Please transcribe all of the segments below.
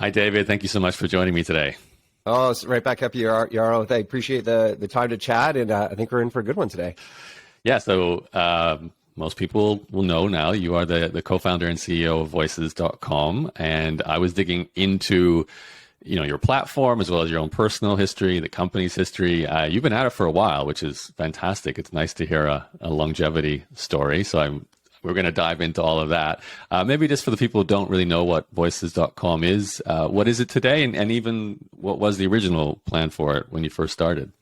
Hi, David. Thank you so much for joining me today. Oh, it's right back up, Yaro. I appreciate the time to chat, and I think we're in for a good one today. Yeah, so most people will know now you are the co-founder and CEO of Voices.com, and I was digging into your platform as well as your own personal history, the company's history. You've been at it for a while, which is fantastic. It's nice to hear a longevity story. So we're going to dive into all of that. Maybe just for the people who don't really know what Voices.com is, what is it today? And even what was the original plan for it when you first started?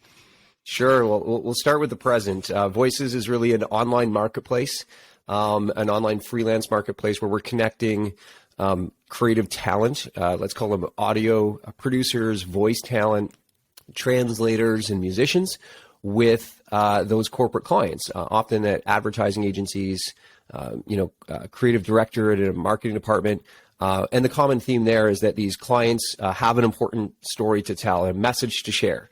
Sure. Well, we'll start with the present. Voices is really an online marketplace, an online freelance marketplace where we're connecting creative talent, let's call them audio producers, voice talent, translators, and musicians with those corporate clients, often at advertising agencies, creative director at a marketing department. And the common theme there is that these clients have an important story to tell, a message to share,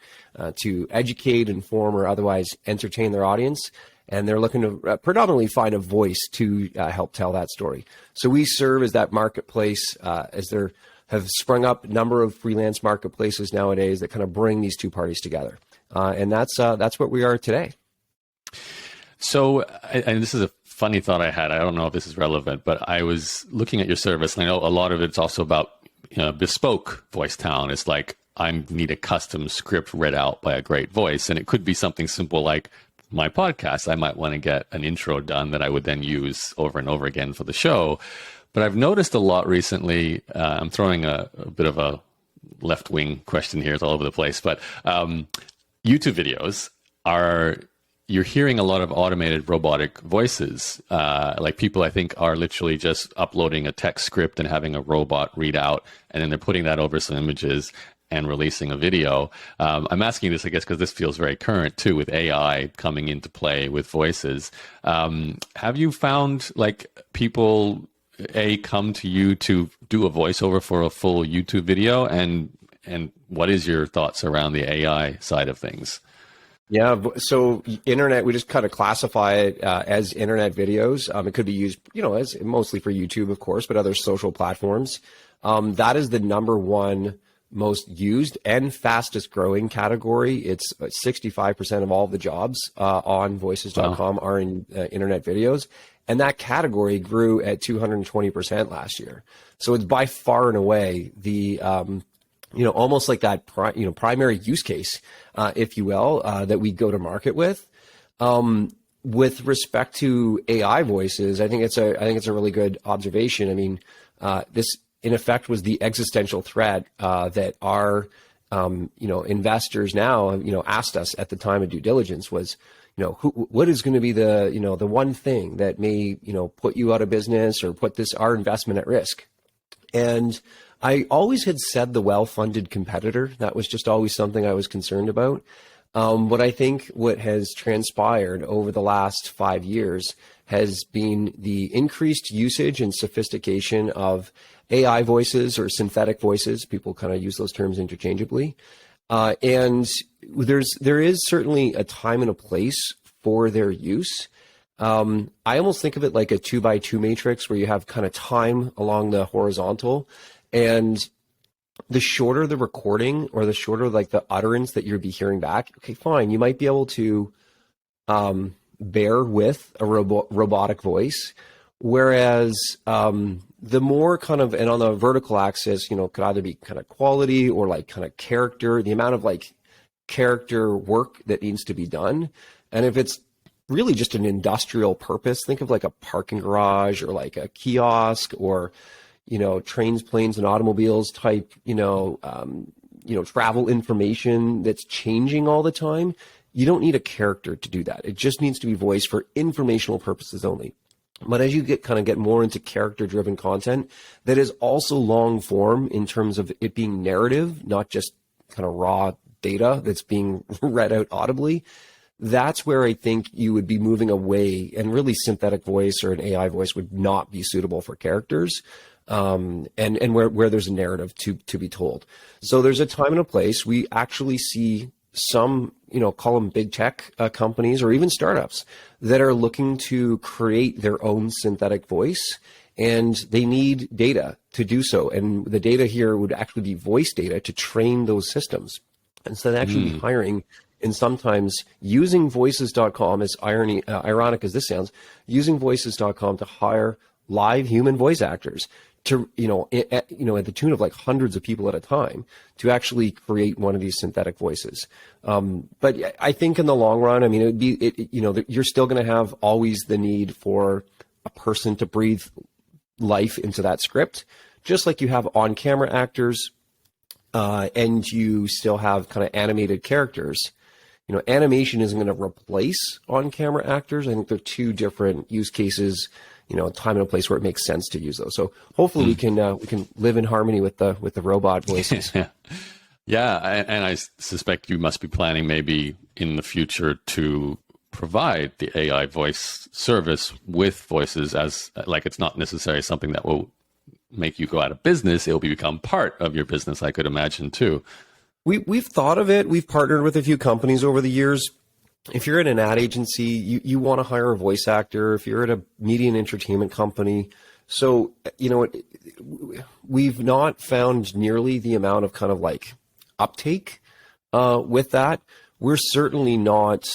to educate, inform, or otherwise entertain their audience. And they're looking to predominantly find a voice to help tell that story. So we serve as that marketplace, as there have sprung up a number of freelance marketplaces nowadays that kind of bring these two parties together. And that's what we are today. So, and this is a funny thought I had. I don't know if this is relevant, but I was looking at your service, and I know a lot of it's also about bespoke voice talent. It's like I need a custom script read out by a great voice, and it could be something simple like my podcast. I might want to get an intro done that I would then use over and over again for the show. But I've noticed a lot recently. I'm throwing a bit of a left-wing question here. It's all over the place, but YouTube videos are. You're hearing a lot of automated robotic voices. Like people, I think, are literally just uploading a text script and having a robot read out, and then they're putting that over some images and releasing a video. I'm asking this, I guess, because this feels very current too, with AI coming into play with voices. Have you found like people come to you to do a voiceover for a full YouTube video, and what is your thoughts around the AI side of things? Yeah, so internet, we just kind of classify it as internet videos. It could be used, as mostly for YouTube, of course, but other social platforms. That is the number one most used and fastest growing category. It's 65% of all the jobs on Voices.com are in internet videos. And that category grew at 220% last year. So it's by far and away the almost like that, primary use case, if you will, that we go to market with. With respect to AI voices, I think it's a really good observation. I mean, this in effect was the existential threat that our investors now asked us at the time of due diligence was, what is going to be the the one thing that may put you out of business or put our investment at risk. And I always had said the well-funded competitor. That was just always something I was concerned about. But I think what has transpired over the last 5 years has been the increased usage and sophistication of AI voices or synthetic voices. People kind of use those terms interchangeably. And there is certainly a time and a place for their use. I almost think of it like a 2x2 matrix where you have kind of time along the horizontal. And the shorter the recording or the shorter like the utterance that you'll be hearing back, okay, fine. You might be able to bear with a robotic voice. Whereas the more kind of, and on the vertical axis, could either be kind of quality or like kind of character, the amount of like character work that needs to be done. And if it's really just an industrial purpose, think of like a parking garage or like a kiosk or trains, planes, and automobiles type, travel information that's changing all the time. You don't need a character to do that. It just needs to be voiced for informational purposes only. But as you get more into character-driven content that is also long form in terms of it being narrative, not just kind of raw data that's being read out audibly, that's where I think you would be moving away, and really synthetic voice or an AI voice would not be suitable for characters. And where there's a narrative to be told. So there's a time and a place. We actually see some, call them big tech companies or even startups that are looking to create their own synthetic voice and they need data to do so. And the data here would actually be voice data to train those systems. And so they actually be hiring and sometimes using voices.com, as ironic as this sounds, using voices.com to hire live human voice actors to, at the tune of like hundreds of people at a time to actually create one of these synthetic voices. But I think in the long run, I mean, you're still going to have always the need for a person to breathe life into that script, just like you have on-camera actors, and you still have kind of animated characters. Animation isn't going to replace on-camera actors. I think they're two different use cases, time and a place where it makes sense to use those. So hopefully we can live in harmony with the robot voices. Yeah, and I suspect you must be planning maybe in the future to provide the AI voice service with voices as like it's not necessarily something that will make you go out of business. It will become part of your business, I could imagine too. We've thought of it. We've partnered with a few companies over the years. If you're at an ad agency, you want to hire a voice actor. If you're at a media and entertainment company. So, we've not found nearly the amount of kind of like uptake with that. We're certainly not,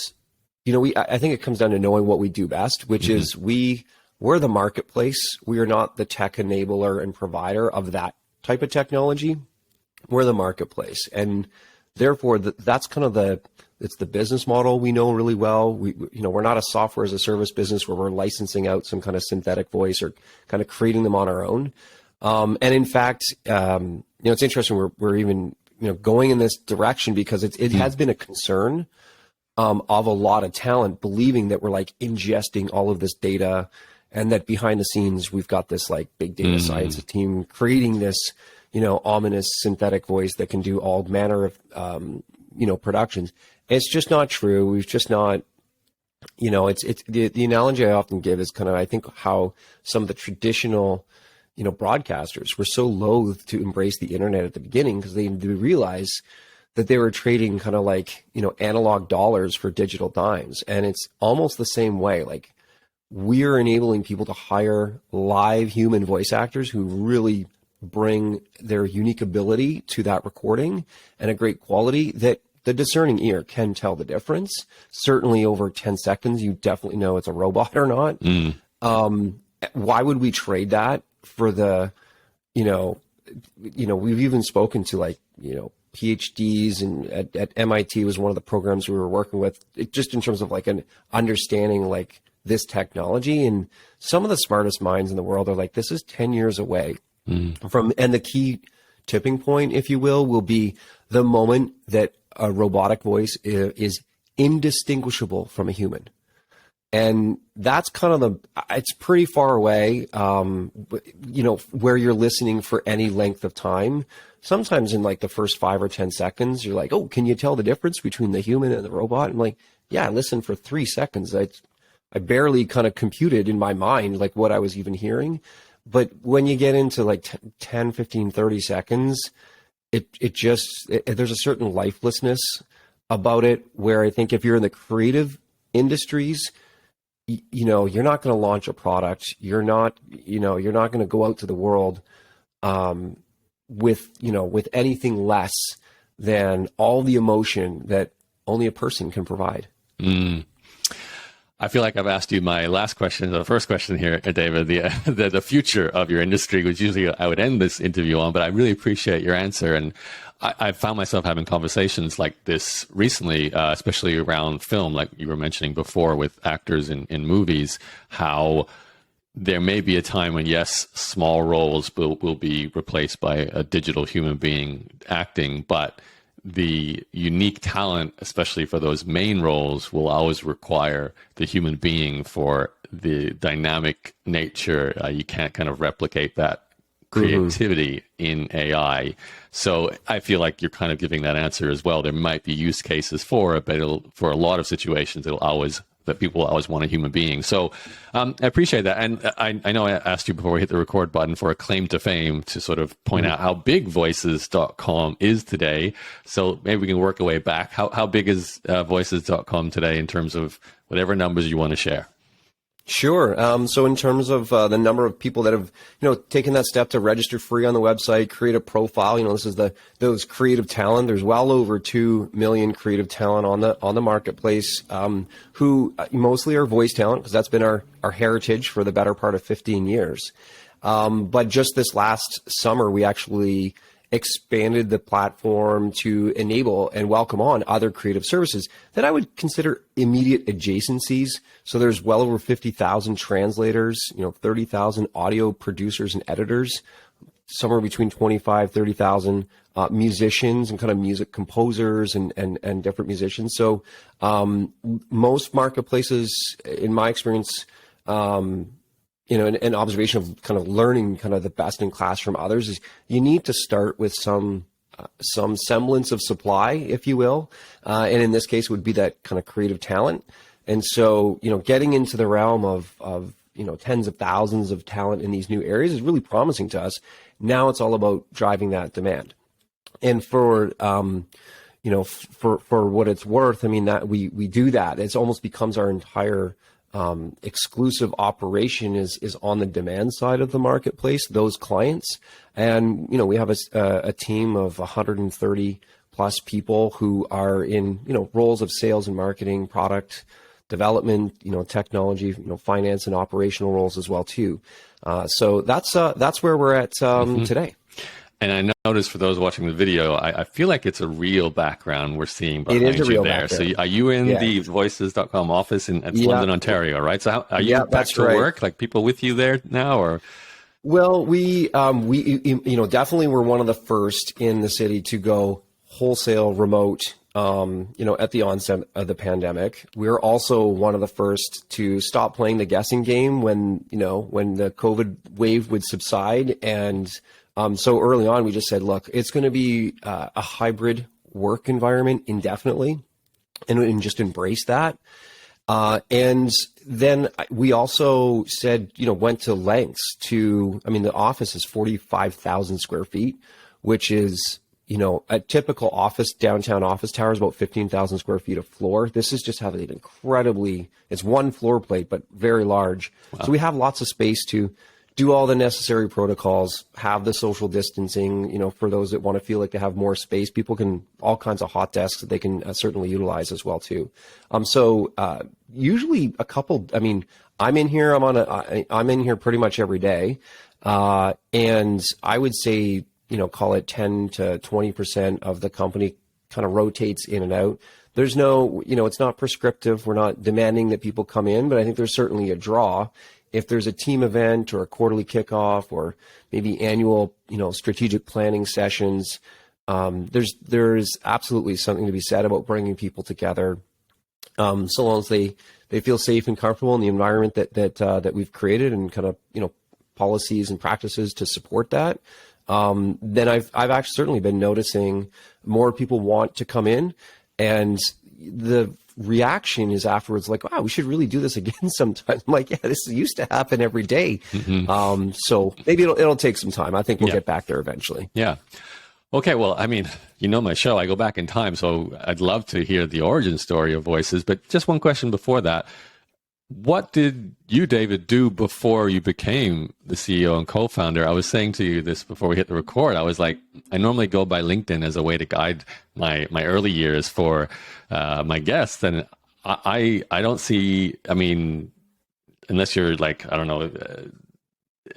I think it comes down to knowing what we do best, which is we're the marketplace. We are not the tech enabler and provider of that type of technology. We're the marketplace, and therefore that's kind of it's the business model we know really well. We're not a software as a service business where we're licensing out some kind of synthetic voice or kind of creating them on our own. And in fact, it's interesting. We're even going in this direction because it has been a concern of a lot of talent believing that we're like ingesting all of this data, and that behind the scenes we've got this like big data science team creating this ominous synthetic voice that can do all manner of, productions. It's just not true. We've just not, it's the analogy I often give is kind of, I think how some of the traditional, broadcasters were so loath to embrace the internet at the beginning because they realize that they were trading kind of like, analog dollars for digital dimes. And it's almost the same way. Like we're enabling people to hire live human voice actors who really bring their unique ability to that recording and a great quality that the discerning ear can tell the difference. Certainly over 10 seconds, you definitely know it's a robot or not. Why would we trade that for the, we've even spoken to like, PhDs and at MIT was one of the programs we were working with, just in terms of like an understanding like this technology. And some of the smartest minds in the world are like, this is 10 years away. And the key tipping point, if you will be the moment that a robotic voice is indistinguishable from a human. And that's kind of it's pretty far away, where you're listening for any length of time. Sometimes in like the first 5 or 10 seconds, you're like, oh, can you tell the difference between the human and the robot? I'm like, yeah, listen for 3 seconds. I barely kind of computed in my mind like what I was even hearing. But when you get into like 10, 15, 30 seconds, there's a certain lifelessness about it where I think if you're in the creative industries, you're not going to launch a product. You're not going to go out to the world with anything less than all the emotion that only a person can provide. I feel like I've asked you my last question, the first question here, David, the future of your industry, which usually I would end this interview on, but I really appreciate your answer. And I found myself having conversations like this recently, especially around film, like you were mentioning before with actors in movies, how there may be a time when, yes, small roles will be replaced by a digital human being acting, but the unique talent, especially for those main roles, will always require the human being for the dynamic nature. You can't kind of replicate that creativity in AI. So I feel like you're kind of giving that answer as well. There might be use cases for it, but for a lot of situations, that people will always want a human being. So I appreciate that. And I know I asked you before we hit the record button for a claim to fame to sort of point out how big voices.com is today. So maybe we can work our way back. How big is voices.com today in terms of whatever numbers you want to share? Sure. So in terms of the number of people that have, taken that step to register free on the website, create a profile, this is those creative talent. There's well over 2 million creative talent on the marketplace, who mostly are voice talent, because that's been our heritage for the better part of 15 years. But just this last summer, we actually expanded the platform to enable and welcome on other creative services that I would consider immediate adjacencies. So there's well over 50,000 translators, 30,000 audio producers and editors, somewhere between 25, 30,000 musicians and kind of music composers and different musicians. So most marketplaces, in my experience, an observation of kind of learning kind of the best in class from others is you need to start with some semblance of supply, if you will. And in this case, it would be that kind of creative talent. And so, getting into the realm of tens of thousands of talent in these new areas is really promising to us. Now it's all about driving that demand. And for what it's worth, I mean, that we do that. It almost becomes our entire exclusive operation is on the demand side of the marketplace, those clients. And, we have a team of 130 plus people who are in, roles of sales and marketing, product development, technology, finance and operational roles as well too. So that's where we're at today. And I noticed for those watching the video, I feel like it's a real background we're seeing behind you there. Background. So are you in the Voices.com office in London, Ontario, right? So are you back to work? Like people with you there now, or? Well, we definitely were one of the first in the city to go wholesale remote, at the onset of the pandemic. We're also one of the first to stop playing the guessing game when the COVID wave would subside. And so early on, we just said, look, it's going to be a hybrid work environment indefinitely, and just embrace that. And then we also said, went to lengths to, the office is 45,000 square feet, which is, a typical downtown office tower is about 15,000 square feet of floor. This is just having it's one floor plate, but very large. Wow. So we have lots of space to do all the necessary protocols, have the social distancing, for those that want to feel like they have more space. People can, all kinds of hot desks that they can certainly utilize as well too. So usually I'm in here, I'm in here pretty much every day. And I would say, call it 10 to 20% of the company kind of rotates in and out. There's no, it's not prescriptive. We're not demanding that people come in, but I think there's certainly a draw. If there's a team event or a quarterly kickoff or maybe annual, strategic planning sessions, there's absolutely something to be said about bringing people together, so long as they feel safe and comfortable in the environment that we've created and kind of policies and practices to support that. Then I've actually certainly been noticing more people want to come in, and the reaction is afterwards like, wow, we should really do this again sometime. I'm like, yeah, this used to happen every day. Mm-hmm. So maybe it'll take some time. I think we'll get back there eventually. Yeah. Okay. Well, my show, I go back in time, so I'd love to hear the origin story of Voices, but just one question before that. What did you, David, do before you became the CEO and co-founder? I was saying to you this before we hit the record. I was like, I normally go by LinkedIn as a way to guide my early years for my guests. And I don't see, unless you're like, I don't know,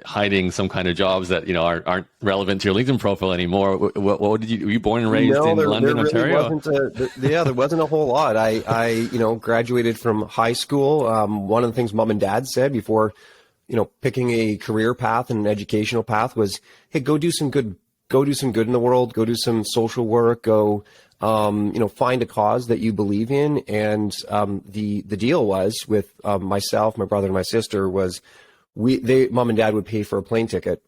hiding some kind of jobs that aren't relevant to your LinkedIn profile anymore. What did you? Were you born and raised in London, Ontario? There wasn't a whole lot. I graduated from high school. One of the things Mom and Dad said before, picking a career path and an educational path was, hey, go do some good. Go do some good in the world. Go do some social work. Go, find a cause that you believe in. And the deal was with myself, my brother, and my sister was. Mom and Dad would pay for a plane ticket,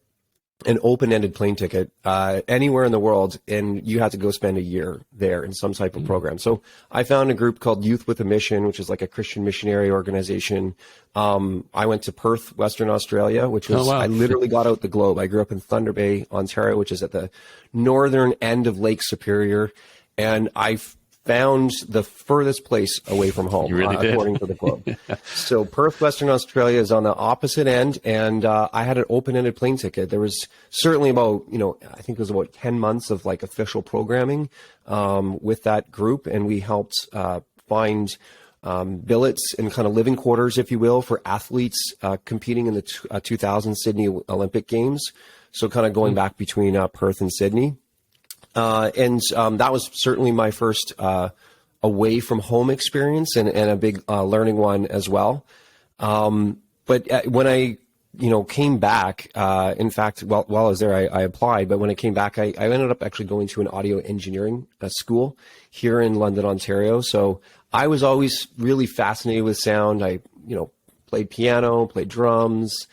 an open-ended plane ticket, anywhere in the world, and you had to go spend a year there in some type of program. So I found a group called Youth with a Mission, which is like a Christian missionary organization. I went to Perth, Western Australia, which was, I literally got out the globe. I grew up in Thunder Bay, Ontario, which is at the northern end of Lake Superior. And I found the furthest place away from home, You really did. according to the globe. So Perth, Western Australia is on the opposite end, and I had an open-ended plane ticket. There was certainly about, I think it was about 10 months of like official programming with that group, and we helped find billets and kind of living quarters, if you will, for athletes competing in the 2000 Sydney Olympic Games. So kind of going back between Perth and Sydney. And that was certainly my first away from home experience and a big learning one as well. But when I, came back, in fact, while I was there, I applied. But when I came back, I ended up actually going to an audio engineering school here in London, Ontario. So I was always really fascinated with sound. I, played piano, played drums,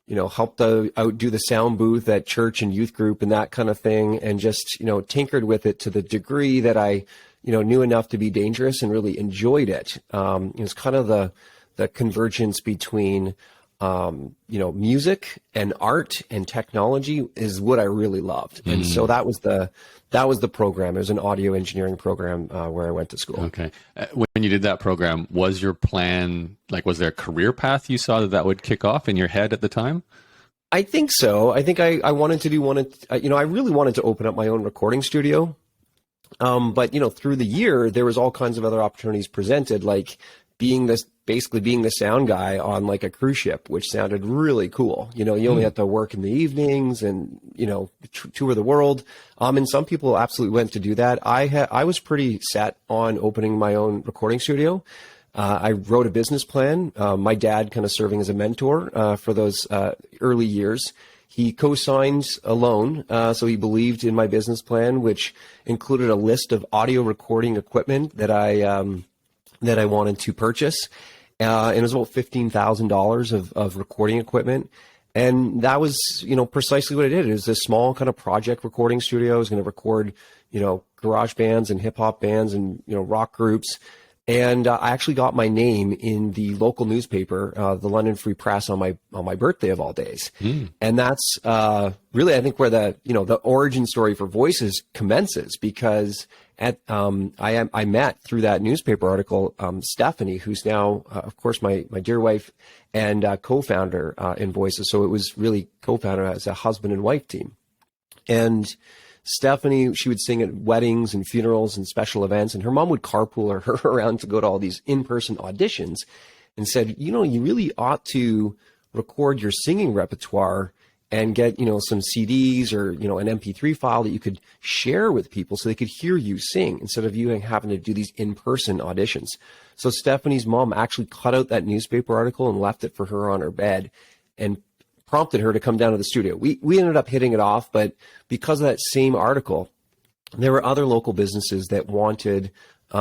helped out do the sound booth at church and youth group and that kind of thing. And just, tinkered with it to the degree that I, knew enough to be dangerous and really enjoyed it. It was kind of the convergence between, music and art and technology is what I really loved. And so that was the program. It was an audio engineering program where I went to school. Okay. When you did that program, was your plan, was there a career path you saw that would kick off in your head at the time? I think so. I think I wanted to do I really wanted to open up my own recording studio. But, through the year, there was all kinds of other opportunities presented, like basically being the sound guy on like a cruise ship, which sounded really cool. You only had to work in the evenings and, tour the world. And some people absolutely went to do that. I was pretty set on opening my own recording studio. I wrote a business plan. My dad kind of serving as a mentor, for those, early years. He co-signed a loan, so he believed in my business plan, which included a list of audio recording equipment that I wanted to purchase. And it was about $15,000 of recording equipment. And that was, precisely what I did. It was a small kind of project recording studio. I was going to record, garage bands and hip hop bands and, rock groups. And I actually got my name in the local newspaper, the London Free Press, on my birthday of all days. And that's really, I think, where the origin story for Voices commences, because I met through that newspaper article Stephanie, who's now, of course, my dear wife and co-founder in Voices. So it was really co-founder as a husband and wife team. And Stephanie, she would sing at weddings and funerals and special events, and her mom would carpool her around to go to all these in-person auditions, and said, you really ought to record your singing repertoire and get, some CDs or, an MP3 file that you could share with people so they could hear you sing instead of you having to do these in-person auditions. So Stephanie's mom actually cut out that newspaper article and left it for her on her bed and prompted her to come down to the studio. We ended up hitting it off, but because of that same article, there were other local businesses that wanted, they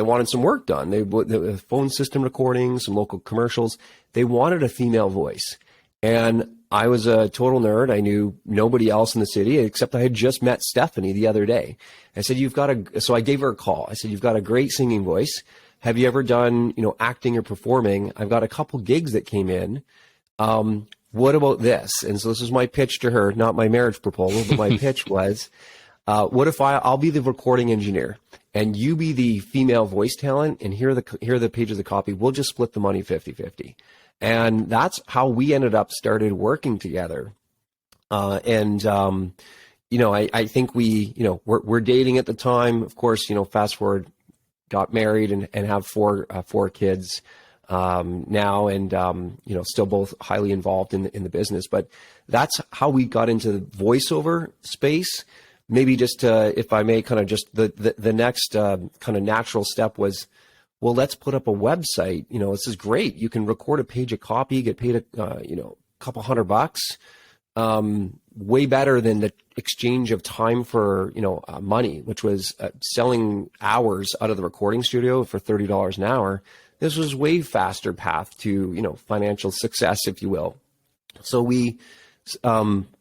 wanted some work done. The phone system recording, some local commercials. They wanted a female voice. And I was a total nerd. I knew nobody else in the city, except I had just met Stephanie the other day. I said, so I gave her a call. I said, you've got a great singing voice. Have you ever done, acting or performing? I've got a couple gigs that came in. What about this? And so this was my pitch to her, not my marriage proposal, but my pitch was, what if I'll be the recording engineer and you be the female voice talent, and here are the pages of copy. We'll just split the money 50-50. And that's how we ended up started working together. I think we're dating at the time. Of course, fast forward, got married and have four kids now, and still both highly involved in the business. But that's how we got into the voiceover space. Maybe just if I may, kind of just the next kind of natural step was, well, let's put up a website. This is great. You can record a page of copy, get paid a couple $100, way better than the exchange of time for money, which was selling hours out of the recording studio for $30 an hour. This was way faster path to financial success, if you will. So we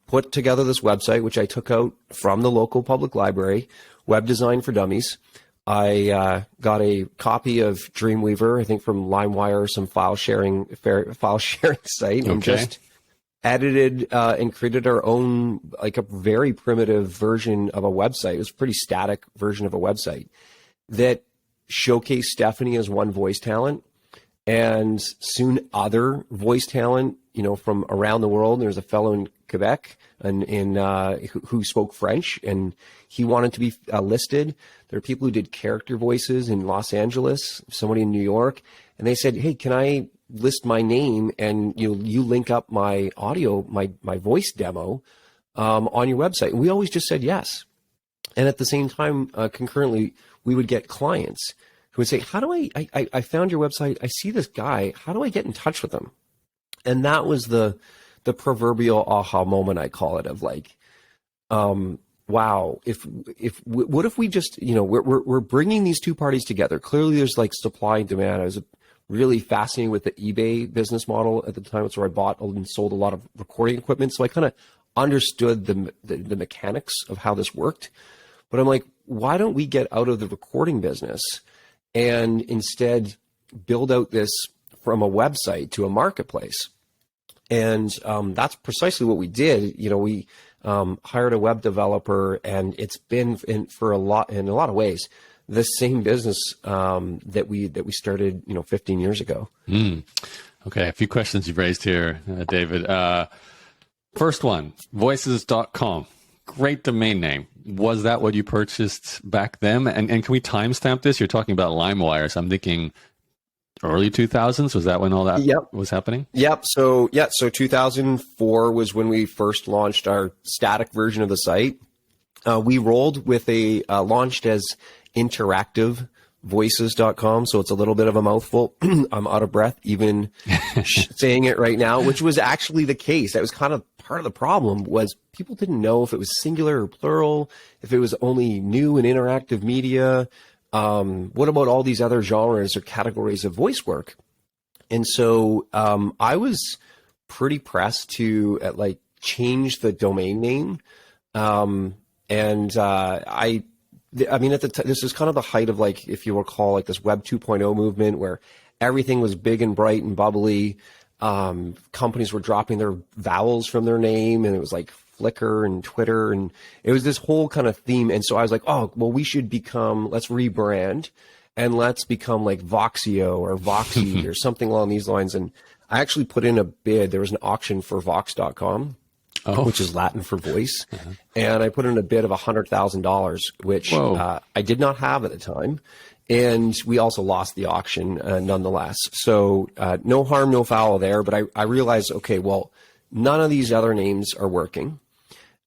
put together this website, which I took out from the local public library, Web Design for Dummies. I got a copy of Dreamweaver, I think from LimeWire, some file sharing site, and just edited and created our own, like a very primitive version of a website. It was a pretty static version of a website. that showcased Stephanie as one voice talent, and soon other voice talent, from around the world. There's a fellow in Quebec and who spoke French, and he wanted to be listed. There are people who did character voices in Los Angeles, somebody in New York, and they said, hey, can I list my name and you link up my audio, my voice demo on your website? And we always just said yes. And at the same time, concurrently, we would get clients who would say, how do I found your website, I see this guy, how do I get in touch with him? And that was the proverbial aha moment, I call it, of like, wow, what if we just, we're bringing these two parties together. Clearly there's like supply and demand. I was really fascinated with the eBay business model at the time. It's where I bought and sold a lot of recording equipment. So I kind of understood the mechanics of how this worked. But I'm like, why don't we get out of the recording business and instead build out this from a website to a marketplace? And that's precisely what we did. We hired a web developer, and it's been in a lot of ways the same business that we started 15 years ago. Okay, a few questions you've raised here, David. First one, voices.com. Great domain name. Was that what you purchased back then? And can we timestamp this? You're talking about LimeWire, so I'm thinking early 2000s. Was that when all that was happening? Yep. So 2004 was when we first launched our static version of the site. We rolled with launched as interactive voices.com. So it's a little bit of a mouthful. I'm out of breath even saying it right now, which was actually the case. That was kind of part of the problem, was people didn't know if it was singular or plural, if it was only new and interactive media. What about all these other genres or categories of voice work? And so I was pretty pressed to change the domain name. I mean, at the time, this is kind of the height of, if you recall, this Web 2.0 movement where everything was big and bright and bubbly. Companies were dropping their vowels from their name, and it was like Flickr and Twitter, and it was this whole kind of theme. And so I was like, oh, well, let's rebrand and let's become like Voxio or Voxy or something along these lines. And I actually put in a bid. There was an auction for Vox.com. Which is Latin for voice. And I put in a bid of $100,000, which I did not have at the time. And we also lost the auction nonetheless. So no harm, no foul there. But I realized, okay, well, none of these other names are working.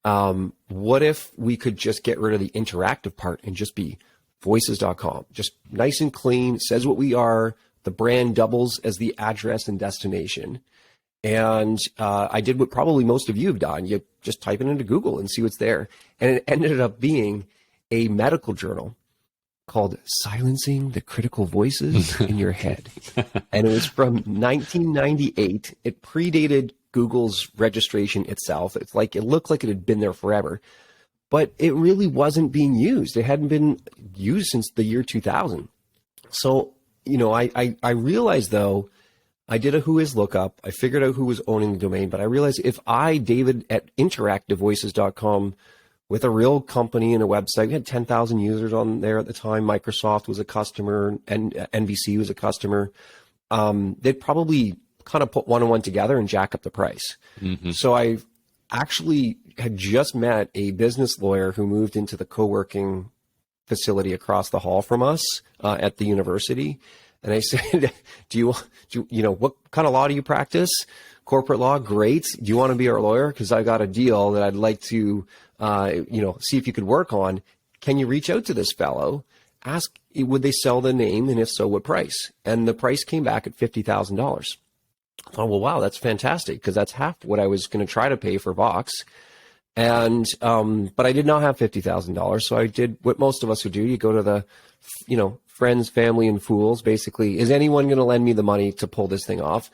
What if we could just get rid of the interactive part and just be voices.com? Just nice and clean, says what we are. The brand doubles as the address and destination. And I did what probably most of you have done. You just type it into Google and see what's there. And it ended up being a medical journal called Silencing the Critical Voices in Your Head. And it was from 1998. It predated Google's registration itself. It looked like it had been there forever. But it really wasn't being used. It hadn't been used since the year 2000. So, I realized, though, I did a who is lookup. I figured out who was owning the domain, but I realized if David at interactivevoices.com, with a real company and a website, we had 10,000 users on there at the time. Microsoft was a customer, and NBC was a customer. They'd probably kind of put one and one together and jack up the price. Mm-hmm. So I actually had just met a business lawyer who moved into the co-working facility across the hall from us at the university. And I said, what kind of law do you practice? Corporate law? Great. Do you want to be our lawyer? Because I got a deal that I'd like to, see if you could work on. Can you reach out to this fellow? Ask, would they sell the name? And if so, what price? And the price came back at $50,000. I thought, well, wow, that's fantastic, because that's half what I was going to try to pay for Vox. And, but I did not have $50,000. So I did what most of us would do. You go to the, friends, family, and fools, basically. Is anyone going to lend me the money to pull this thing off?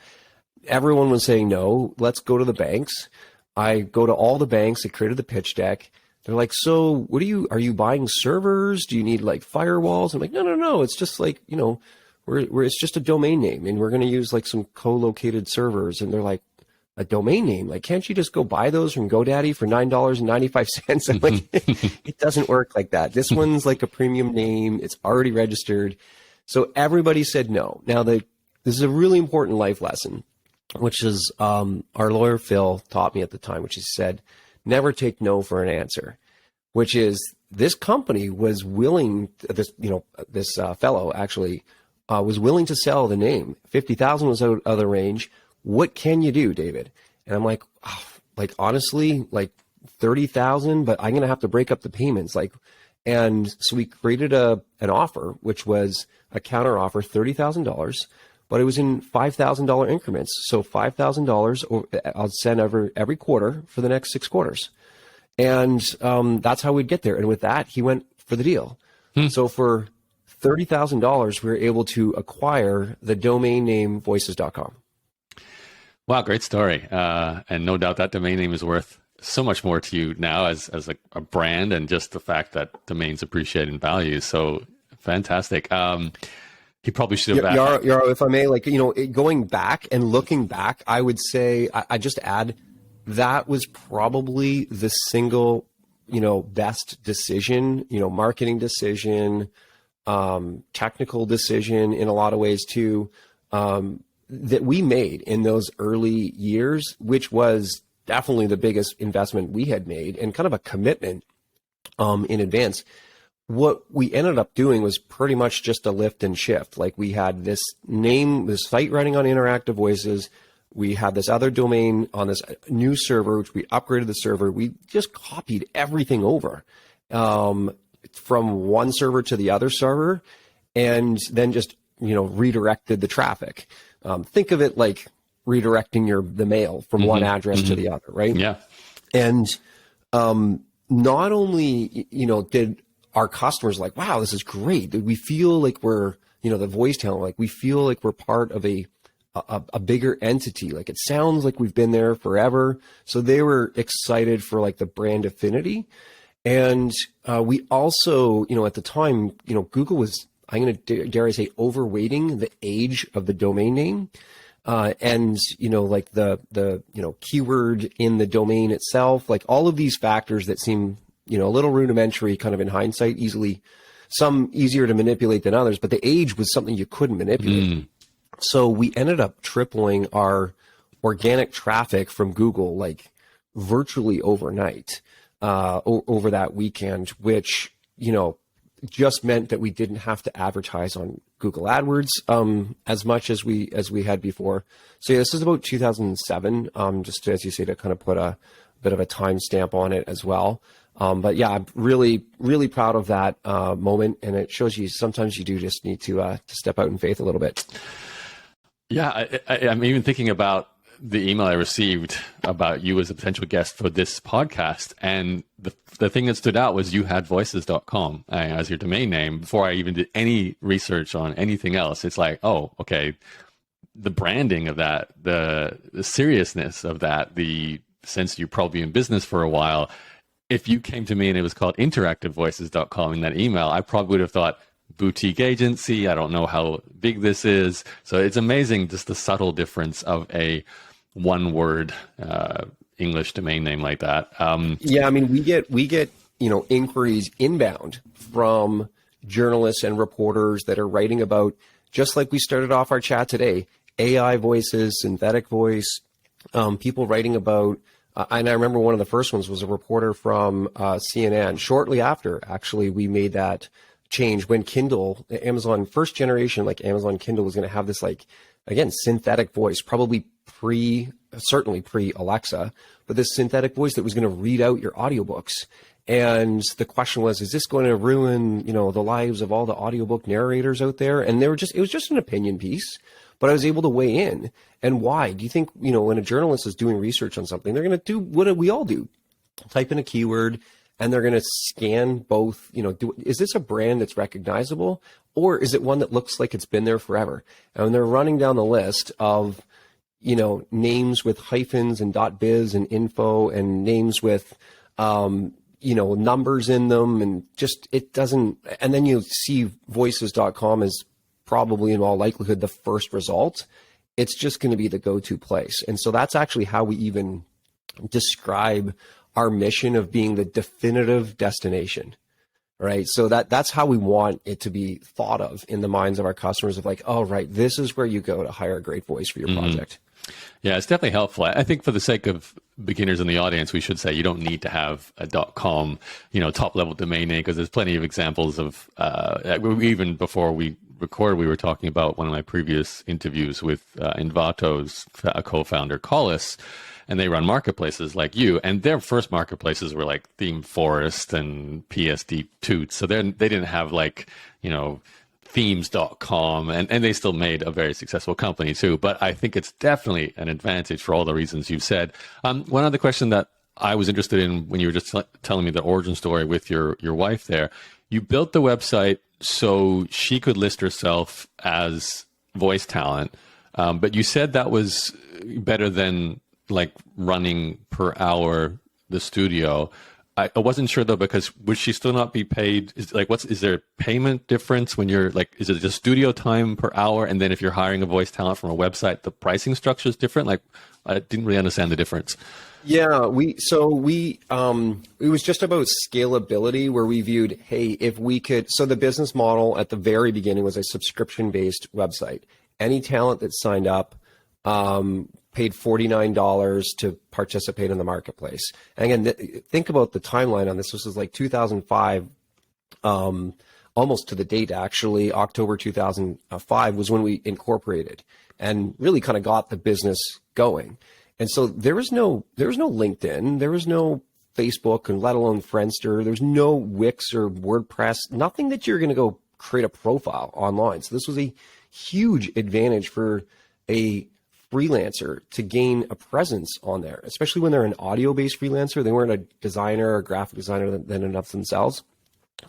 Everyone was saying no. Let's go to the banks. I go to all the banks. I created the pitch deck. They're like, so are you buying servers? Do you need firewalls? I'm like, no. It's just it's just a domain name, and we're going to use some co-located servers. And they're like, a domain name. Like, can't you just go buy those from GoDaddy for $9.95? I'm like, it doesn't work like that. This one's like a premium name. It's already registered. So everybody said no. Now, this is a really important life lesson, which is our lawyer Phil taught me at the time, which he said, never take no for an answer, which is this company was willing, this fellow actually was willing to sell the name. 50,000 was out of the range. What can you do, David? And I'm like, honestly, like 30,000, but I'm going to have to break up the payments. And so we created an offer, which was a counter offer, $30,000, but it was in $5,000 increments. So $5,000 I'll send every quarter for the next 6 quarters. And that's how we'd get there. And with that, he went for the deal. So for $30,000, we were able to acquire the domain name voices.com. Wow, great story. And no doubt that domain name is worth so much more to you now as a brand, and just the fact that domains appreciate in value. So fantastic. He probably should have. Yaro, if I may, going back and looking back, I would say, I just add, that was probably the single, best decision, marketing decision, technical decision in a lot of ways too, that we made in those early years, which was definitely the biggest investment we had made and kind of a commitment in advance. What we ended up doing was pretty much just a lift and shift. Like, we had this name, this site running on Interactive Voices. We had this other domain on this new server, which we upgraded the server. We just copied everything over from one server to the other server, and then just, redirected the traffic. Think of it like redirecting the mail from one address to the other, right? Yeah. And not only, did our customers like, wow, this is great. We feel like we're, the voice talent, like we feel like we're part of a bigger entity. Like, it sounds like we've been there forever. So they were excited for like the brand affinity. And we also, at the time, Google was, I'm going to dare I say, overweighting the age of the domain name. And, like the keyword in the domain itself, like all of these factors that seem, a little rudimentary kind of in hindsight, some easier to manipulate than others, but the age was something you couldn't manipulate. So we ended up tripling our organic traffic from Google, like virtually overnight, over that weekend, which, just meant that we didn't have to advertise on Google AdWords as much as we had before. So yeah, this is about 2007, just as you say, to kind of put a bit of a timestamp on it as well. But yeah, I'm really, really proud of that moment, and it shows you sometimes you do just need to step out in faith a little bit. Yeah, I'm even thinking about the email I received about you as a potential guest for this podcast. And the thing that stood out was you had voices.com as your domain name before I even did any research on anything else. It's like, oh, okay, the branding of that, the seriousness of that, the sense you're probably in business for a while. If you came to me and it was called interactivevoices.com in that email, I probably would have thought, boutique agency, I don't know how big this is. So it's amazing just the subtle difference of a one-word English domain name like that. Yeah, I mean, we get inquiries inbound from journalists and reporters that are writing about, just like we started off our chat today, AI voices, synthetic voice, people writing about, and I remember one of the first ones was a reporter from CNN. Shortly after, actually, we made that change when Kindle, Amazon, first generation, like Amazon Kindle was going to have this, like, again, synthetic voice, probably certainly pre Alexa, but this synthetic voice that was going to read out your audiobooks. And the question was, is this going to ruin, the lives of all the audiobook narrators out there? And it was just an opinion piece, but I was able to weigh in. And why? Do you think, when a journalist is doing research on something, they're going to do what we all do, type in a keyword, and they're going to scan both, is this a brand that's recognizable, or is it one that looks like it's been there forever? And when they're running down the list of, names with hyphens and .biz and info, and names with, numbers in them, and just, it doesn't, and then you see voices.com is probably in all likelihood the first result. it's just going to be the go-to place. And so that's actually how we even describe our mission of being the definitive destination, right? So that's how we want it to be thought of in the minds of our customers of like, oh, right, this is where you go to hire a great voice for your project. Yeah, it's definitely helpful. I think for the sake of beginners in the audience, we should say you don't need to have a .com, top level domain name, because there's plenty of examples of, even before we recorded, we were talking about one of my previous interviews with Envato's co-founder, Collis, and they run marketplaces like you, and their first marketplaces were like Theme Forest and PSD Toots. So they didn't have like, themes.com, and they still made a very successful company too. But I think it's definitely an advantage for all the reasons you've said. One other question that I was interested in when you were just telling me the origin story with your wife there, you built the website so she could list herself as voice talent. But you said that was better than like running per hour the studio. I wasn't sure though, because would she still not be paid? Is there a payment difference when you're like, is it just studio time per hour? And then if you're hiring a voice talent from a website, the pricing structure is different? Like, I didn't really understand the difference. Yeah, it was just about scalability, where we viewed, hey, if we could, so the business model at the very beginning was a subscription-based website. Any talent that signed up, paid $49 to participate in the marketplace. And again, think about the timeline on this. This was like 2005, almost to the date, actually. October 2005 was when we incorporated and really kind of got the business going. And so there was no LinkedIn, there was no Facebook, and let alone Friendster. There's no Wix or WordPress, nothing that you're going to go create a profile online. So this was a huge advantage for a freelancer to gain a presence on there, especially when they're an audio-based freelancer. They weren't a designer or graphic designer than enough themselves.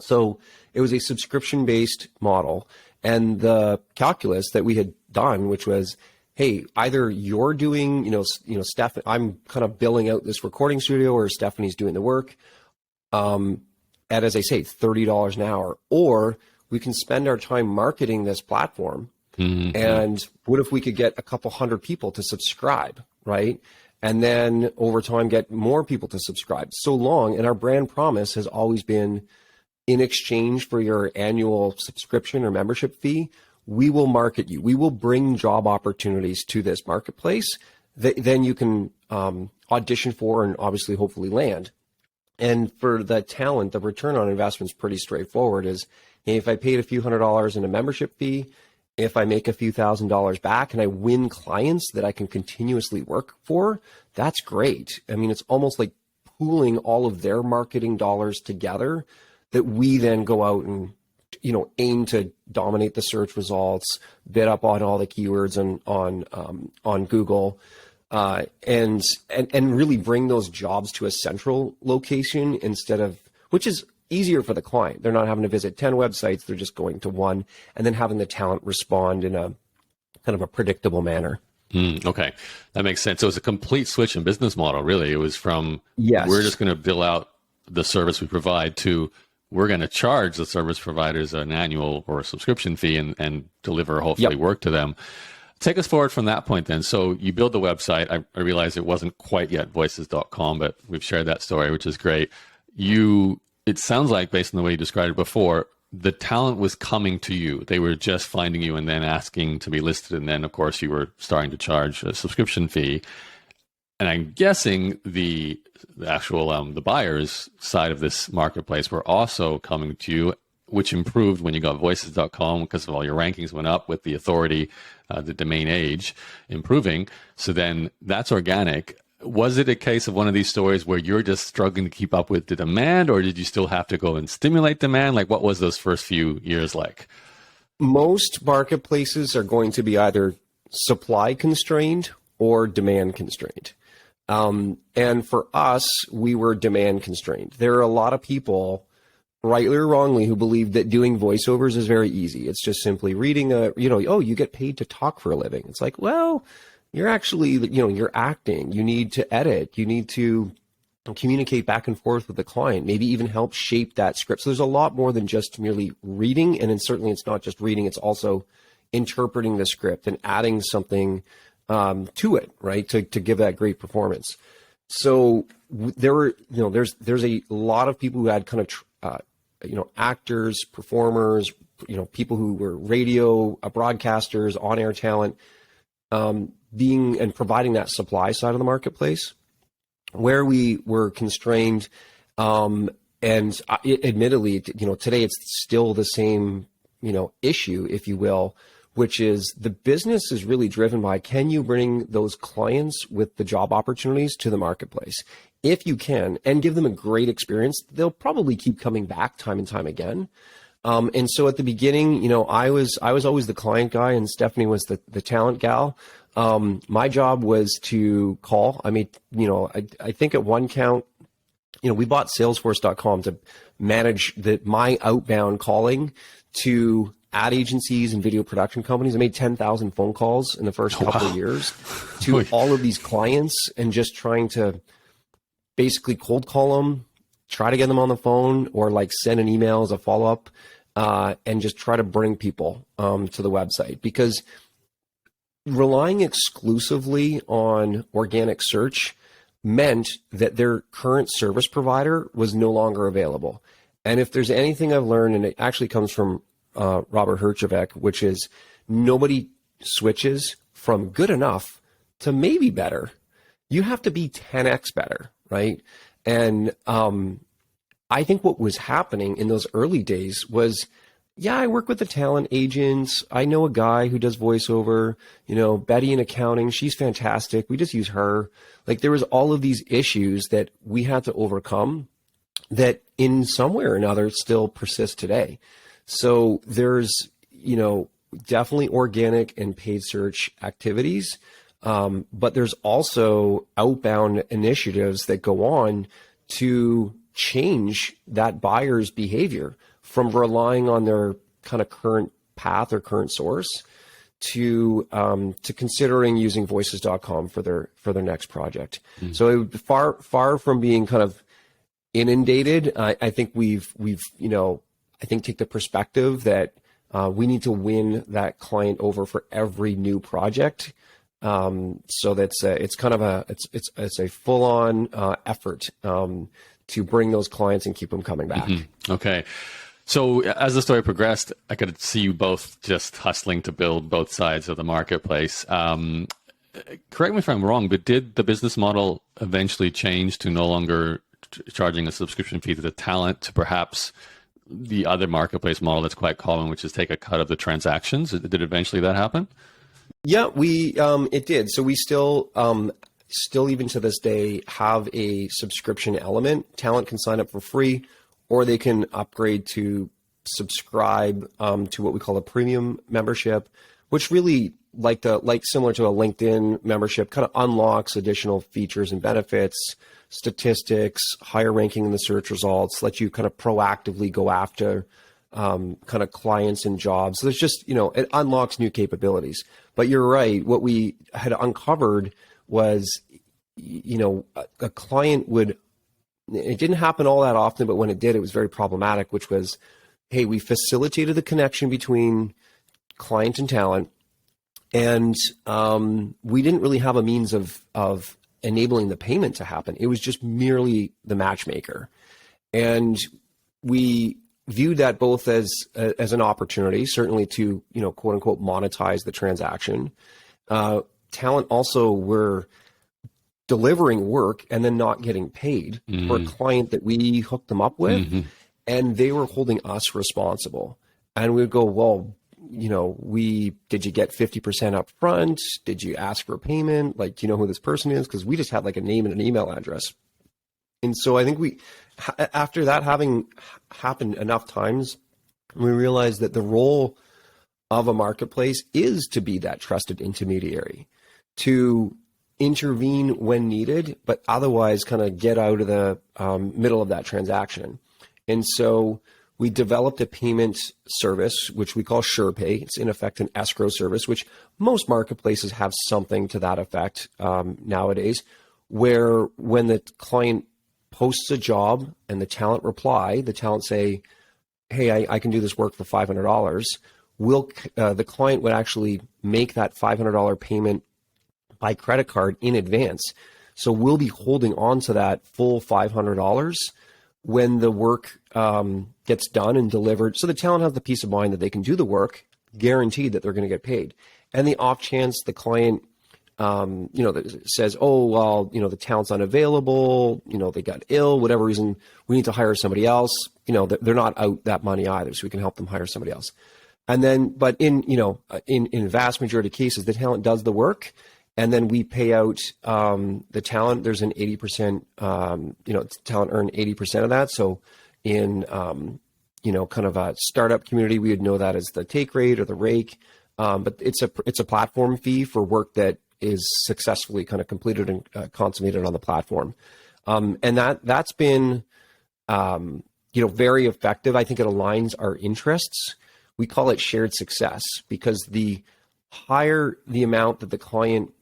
So it was a subscription-based model. And the calculus that we had done, which was, hey, either you're doing, Steph, I'm kind of billing out this recording studio, or Stephanie's doing the work at, as I say, $30 an hour, or we can spend our time marketing this platform. Mm-hmm. And what if we could get a couple hundred people to subscribe, right? And then over time, get more people to subscribe. So long, and our brand promise has always been, in exchange for your annual subscription or membership fee, we will market you. We will bring job opportunities to this marketplace that then you can audition for and obviously hopefully land. And for the talent, the return on investment is pretty straightforward. Is, hey, if I paid a few $100s in a membership fee, if I make a few $1,000s back and I win clients that I can continuously work for, that's great. I mean, it's almost like pooling all of their marketing dollars together that we then go out and, aim to dominate the search results, bid up on all the keywords on Google, and really bring those jobs to a central location instead of, which is easier for the client. They're not having to visit 10 websites. They're just going to one, and then having the talent respond in a kind of a predictable manner. Okay. That makes sense. So it's a complete switch in business model, really. It was from, yes, we're just going to bill out the service we provide, to we're going to charge the service providers an annual or a subscription fee and deliver hopefully work to them. Take us forward from that point then. So you build the website. I realized it wasn't quite yet voices.com, but we've shared that story, which is great. It sounds like, based on the way you described it before, the talent was coming to you. They were just finding you and then asking to be listed. And then, of course, you were starting to charge a subscription fee. And I'm guessing the actual the buyers side of this marketplace were also coming to you, which improved when you got voices.com because of all your rankings went up with the authority, the domain age improving. So then that's organic. Was it a case of one of these stories where you're just struggling to keep up with the demand, or did you still have to go and stimulate demand? Like, what was those first few years like? Most marketplaces are going to be either supply constrained or demand constrained. And for us, we were demand constrained. There are a lot of people, rightly or wrongly, who believe that doing voiceovers is very easy. It's just simply reading you get paid to talk for a living. It's like, well, you're actually, you're acting. You need to edit. You need to communicate back and forth with the client, maybe even help shape that script. So there's a lot more than just merely reading. And then certainly it's not just reading. It's also interpreting the script and adding something to it, right? To give that great performance. So there were, there's a lot of people who had kind of, actors, performers, people who were radio broadcasters, on-air talent, being and providing that supply side of the marketplace. Where we were constrained, admittedly, today it's still the same, issue, if you will, which is the business is really driven by, can you bring those clients with the job opportunities to the marketplace? If you can, and give them a great experience, they'll probably keep coming back time and time again. And so at the beginning, I was always the client guy, and Stephanie was the talent gal. My job was to call. I mean, I think at one count, we bought Salesforce.com to manage my outbound calling to ad agencies and video production companies. I made 10,000 phone calls in the first couple of years to all of these clients, and just trying to basically cold call them, try to get them on the phone, or like send an email as a follow-up, and just try to bring people to the website. Because relying exclusively on organic search meant that their current service provider was no longer available. And if there's anything I've learned, and it actually comes from Robert Herjavec, which is nobody switches from good enough to maybe better. You have to be 10x better, right? And I think what was happening in those early days was, I work with the talent agents. I know a guy who does voiceover, Betty in accounting. She's fantastic. We just use her. Like, there was all of these issues that we had to overcome that in some way or another still persist today. So there's, definitely organic and paid search activities. But there's also outbound initiatives that go on to change that buyer's behavior from relying on their kind of current path or current source to considering using Voices.com for their next project. Mm-hmm. So it would far from being kind of inundated. I think we've take the perspective that we need to win that client over for every new project. So that's it's kind of a full on effort to bring those clients and keep them coming back. Mm-hmm. Okay. So as the story progressed, I could see you both just hustling to build both sides of the marketplace. Correct me if I'm wrong, but did the business model eventually change to no longer charging a subscription fee to the talent, to perhaps the other marketplace model that's quite common, which is take a cut of the transactions? Did eventually that happen? Yeah, it did. So we still even to this day have a subscription element. Talent can sign up for free, or they can upgrade to subscribe to what we call a premium membership, which really similar to a LinkedIn membership, kind of unlocks additional features and benefits, statistics, higher ranking in the search results, let you kind of proactively go after kind of clients and jobs. So there's just, it unlocks new capabilities. But you're right. What we had uncovered was, a client would, it didn't happen all that often, but when it did, it was very problematic, which was, hey, we facilitated the connection between client and talent, and we didn't really have a means of enabling the payment to happen. It was just merely the matchmaker. And we viewed that both as an opportunity, certainly to, quote unquote, monetize the transaction. Talent also were delivering work and then not getting paid for a client that we hooked them up with, and they were holding us responsible. And we would go, well, did you get 50% up front? Did you ask for a payment? Like, do you know who this person is? Because we just had like a name and an email address. And so I think after that having happened enough times, we realized that the role of a marketplace is to be that trusted intermediary, to intervene when needed, but otherwise kind of get out of the middle of that transaction. And so we developed a payment service, which we call SurePay. It's in effect an escrow service, which most marketplaces have something to that effect nowadays, where when the client posts a job and the talent reply, the talent say, hey, I can do this work for $500. the client would actually make that $500 payment by credit card in advance. So we'll be holding on to that full $500 when the work gets done and delivered. So the talent has the peace of mind that they can do the work, guaranteed that they're going to get paid. And the off chance the client, that says, oh, well, the talent's unavailable, they got ill, whatever reason, we need to hire somebody else. They're not out that money either, so we can help them hire somebody else. And then, but in vast majority of cases, the talent does the work, and then we pay out the talent. There's an 80%, talent earn 80% of that. So in, kind of a startup community, we would know that as the take rate or the rake. But it's a platform fee for work that is successfully kind of completed and consummated on the platform. And that's been, very effective. I think it aligns our interests. We call it shared success, because the higher the amount that the client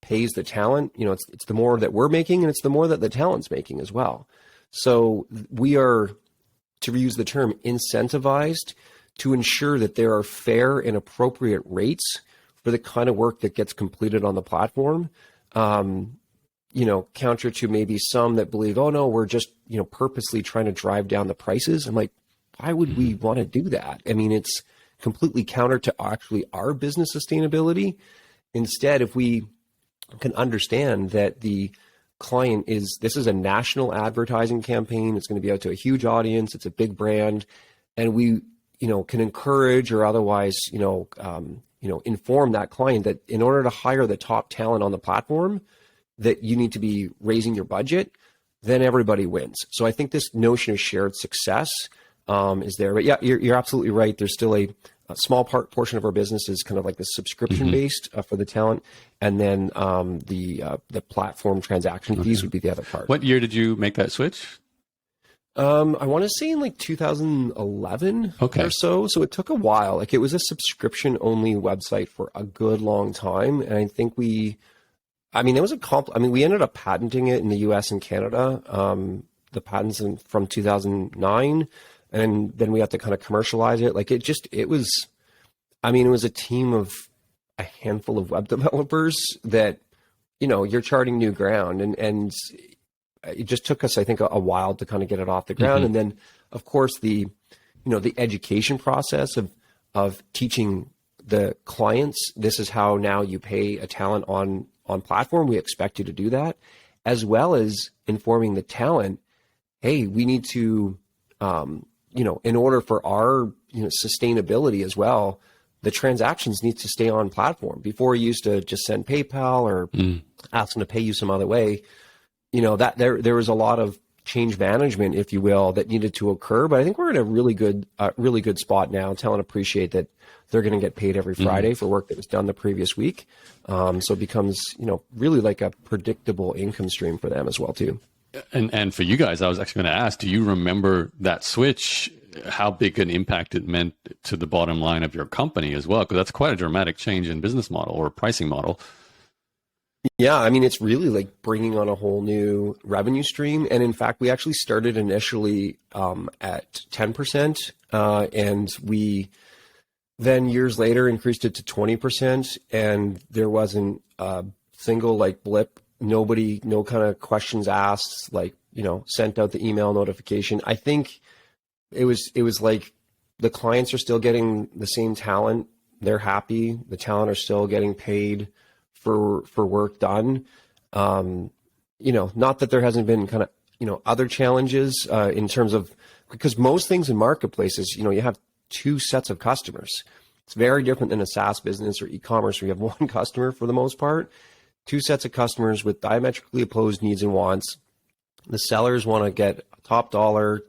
pays the talent, it's the more that we're making, and it's the more that the talent's making as well. So we are, to use the term, incentivized to ensure that there are fair and appropriate rates for the kind of work that gets completed on the platform. Counter to maybe some that believe, oh no, we're just, purposely trying to drive down the prices. I'm like, why would we want to do that? I mean, it's completely counter to actually our business sustainability. Instead, if we can understand that the client this is a national advertising campaign, it's going to be out to a huge audience, it's a big brand, and we, can encourage or otherwise, inform that client that in order to hire the top talent on the platform, that you need to be raising your budget, then everybody wins. So I think this notion of shared success is there. But yeah, you're absolutely right. There's still a small portion of our business is kind of like the subscription based for the talent, and then the platform transaction fees would be the other part. What year did you make that switch? I want to say in like 2011 or so. So it took a while. Like, it was a subscription only website for a good long time. And I think we ended up patenting it in the US and Canada, the patents from 2009. And then we had to kind of commercialize it. Like, it was a team of a handful of web developers that, you're charting new ground, and it just took us, I think, a while to kind of get it off the ground. And then, of course, the education process of teaching the clients, this is how now you pay a talent on platform. We expect you to do that, as well as informing the talent, hey, we need to, in order for our sustainability as well, the transactions need to stay on platform. Before, you used to just send PayPal or ask them to pay you some other way. That there was a lot of change management, if you will, that needed to occur. But I think we're in a really good spot now. Talent appreciate that they're going to get paid every Friday for work that was done the previous week. So it becomes, really like a predictable income stream for them as well too. And for you guys, I was actually going to ask, do you remember that switch, how big an impact it meant to the bottom line of your company as well? Because that's quite a dramatic change in business model or pricing model. Yeah, it's really like bringing on a whole new revenue stream. And in fact, we actually started initially at 10%, and we then years later increased it to 20%. And there wasn't a single blip. No kind of questions asked, sent out the email notification. I think it was like the clients are still getting the same talent. They're happy. The talent are still getting paid for work done. Not that there hasn't been kind of, other challenges in terms of, because most things in marketplaces, you have two sets of customers. It's very different than a SaaS business or e-commerce where you have one customer for the most part. Two sets of customers with diametrically opposed needs and wants. The sellers want to get top dollar,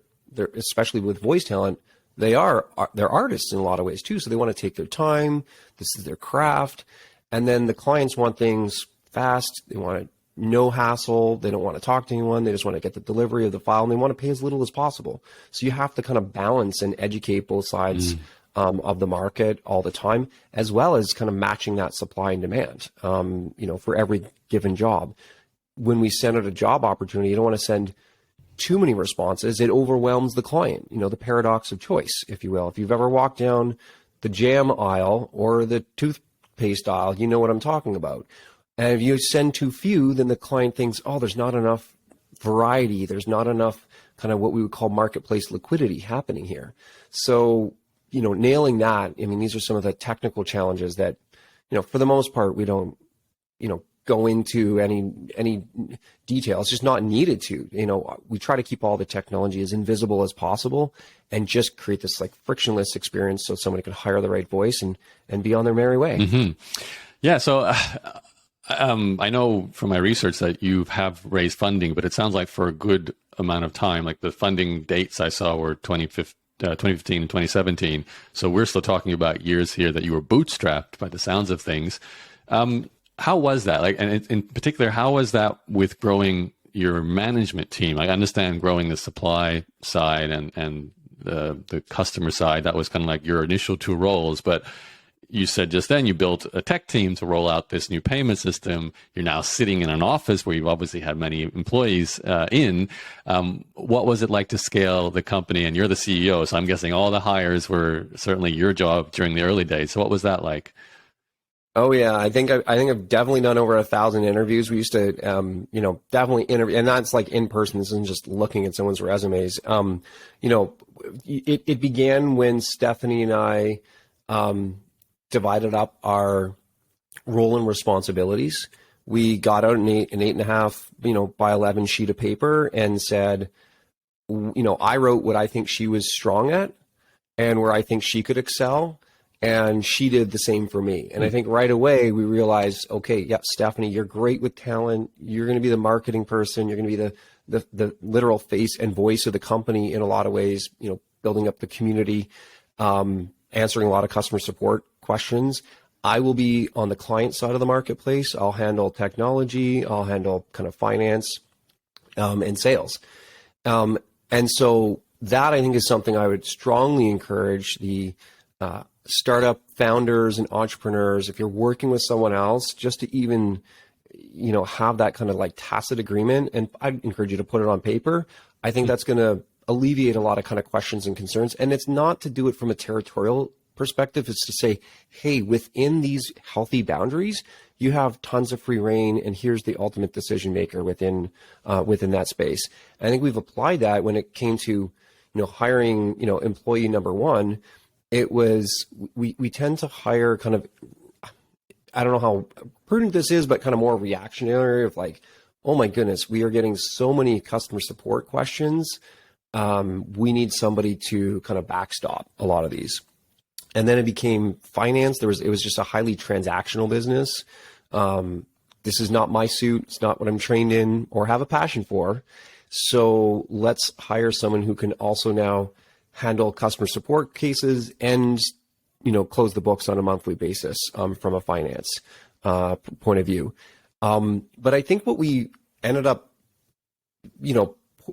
especially with voice talent. They're artists in a lot of ways too. So they want to take their time. This is their craft. And then the clients want things fast. They want no hassle. They don't want to talk to anyone. They just want to get the delivery of the file, and they want to pay as little as possible. So you have to kind of balance and educate both sides of the market all the time, as well as kind of matching that supply and demand, for every given job. When we send out a job opportunity, you don't want to send too many responses. It overwhelms the client, the paradox of choice, if you will. If you've ever walked down the jam aisle or the toothpaste aisle, you know what I'm talking about. And if you send too few, then the client thinks, oh, there's not enough variety. There's not enough kind of what we would call marketplace liquidity happening here. So, nailing that, I mean, these are some of the technical challenges that, for the most part, we don't, go into any detail. It's just not needed to. We try to keep all the technology as invisible as possible and just create this like frictionless experience so somebody can hire the right voice and be on their merry way. Mm-hmm. Yeah. So I know from my research that you have raised funding, but it sounds like for a good amount of time, like the funding dates I saw were 2015 and 2017. So we're still talking about years here that you were bootstrapped by the sounds of things. How was that? Like, and in particular, how was that with growing your management team? I understand growing the supply side and the customer side. That was kind of like your initial two roles, but you said just then you built a tech team to roll out this new payment system. You're now sitting in an office where you've obviously had many employees in. What was it like to scale the company? And you're the CEO, so I'm guessing all the hires were certainly your job during the early days. So what was that like? Oh yeah, I think I've definitely done over 1,000 interviews. We used to, definitely interview, and that's like in person. This isn't just looking at someone's resumes. It began when Stephanie and I divided up our role and responsibilities. We got out an 8.5, by 11 sheet of paper and said, I wrote what I think she was strong at and where I think she could excel. And she did the same for me. And I think right away we realized, okay, yeah, Stephanie, you're great with talent. You're going to be the marketing person. You're going to be the literal face and voice of the company in a lot of ways, building up the community, answering a lot of customer support questions. I will be on the client side of the marketplace. I'll handle technology. I'll handle kind of finance and sales. And so that I think is something I would strongly encourage the startup founders and entrepreneurs, if you're working with someone else, just to even, have that kind of like tacit agreement. And I'd encourage you to put it on paper. I think that's going to alleviate a lot of kind of questions and concerns. And it's not to do it from a territorial perspective. It's to say, hey, within these healthy boundaries, you have tons of free reign, and here's the ultimate decision maker within that space. I think we've applied that when it came to, hiring, employee number one. It was, we tend to hire kind of, I don't know how prudent this is, but kind of more reactionary of like, oh my goodness, we are getting so many customer support questions. We need somebody to kind of backstop a lot of these. And then it became finance. It was just a highly transactional business. This is not my suit. It's not what I'm trained in or have a passion for. So let's hire someone who can also now handle customer support cases and, close the books on a monthly basis from a finance point of view. But I think what we ended up,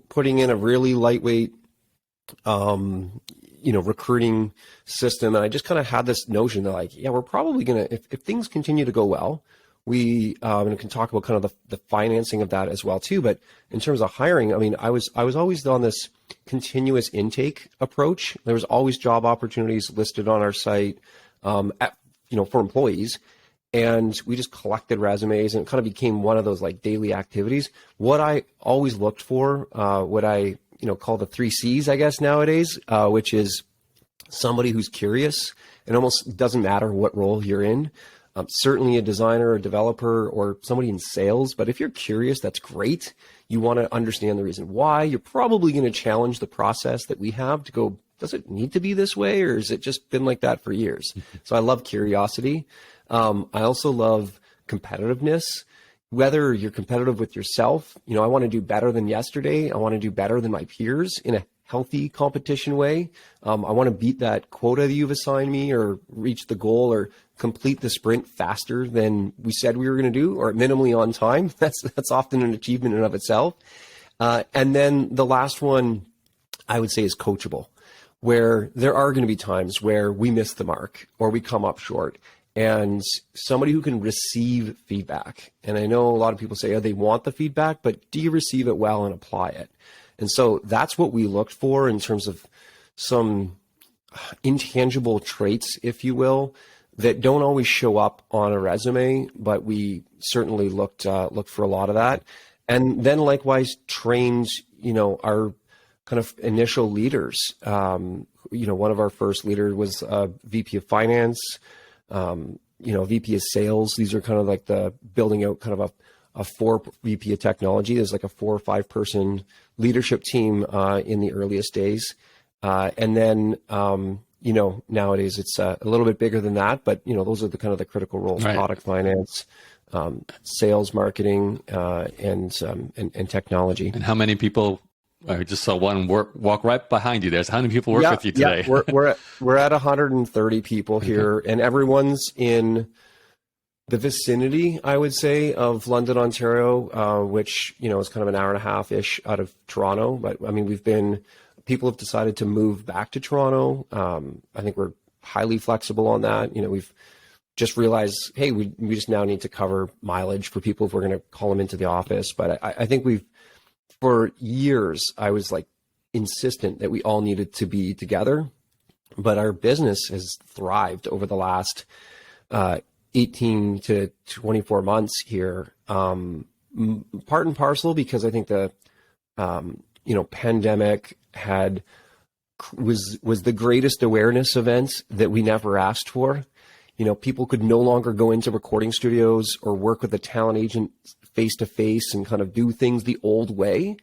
putting in a really lightweight, recruiting system. And I just kind of had this notion that like, yeah, we're probably going to, if things continue to go well, we and can talk about kind of the financing of that as well too. But in terms of hiring, I mean, I was always on this continuous intake approach. There was always job opportunities listed on our site, for employees, and we just collected resumes, and it kind of became one of those like daily activities. What I always looked for, what I call the 3 C's, I guess nowadays, which is somebody who's curious. It almost doesn't matter what role you're in. Certainly a designer, a developer, or somebody in sales. But if you're curious, that's great. You want to understand the reason why. You're probably going to challenge the process that we have to go, does it need to be this way, or has it just been like that for years? So I love curiosity. I also love competitiveness. Whether you're competitive with yourself, I want to do better than yesterday. I want to do better than my peers in a healthy competition way. I want to beat that quota that you've assigned me, or reach the goal, or complete the sprint faster than we said we were going to do, or minimally on time. That's often an achievement in and of itself. And then the last one I would say is coachable, where there are going to be times where we miss the mark or we come up short, and somebody who can receive feedback. And I know a lot of people say, oh, they want the feedback, but do you receive it well and apply it? And so that's what we looked for in terms of some, intangible traits, if you will, that don't always show up on a resume, but we certainly looked for a lot of that. And then likewise trained, our kind of initial leaders. One of our first leaders was VP of Finance, VP of Sales. These are kind of like the building out kind of a 4 VP of Technology. There's like a 4 or 5 person leadership team in the earliest days. And then, nowadays it's a little bit bigger than that, but those are the kind of the critical roles: right. Product finance, sales, marketing, and technology. And how many people? I just saw one walk right behind you there. So how many people work with you today? Yeah, we're at 130 people here, and everyone's in the vicinity, I would say, of London, Ontario, which is kind of an hour and a half ish out of Toronto. But I mean, people have decided to move back to Toronto. I think we're highly flexible on that. We've just realized, hey, we just now need to cover mileage for people if we're going to call them into the office. But I think for years, I was like insistent that we all needed to be together. But our business has thrived over the last 18 to 24 months here, part and parcel because I think the pandemic was the greatest awareness event that we never asked for. People could no longer go into recording studios or work with a talent agent face to face and kind of do things the old way.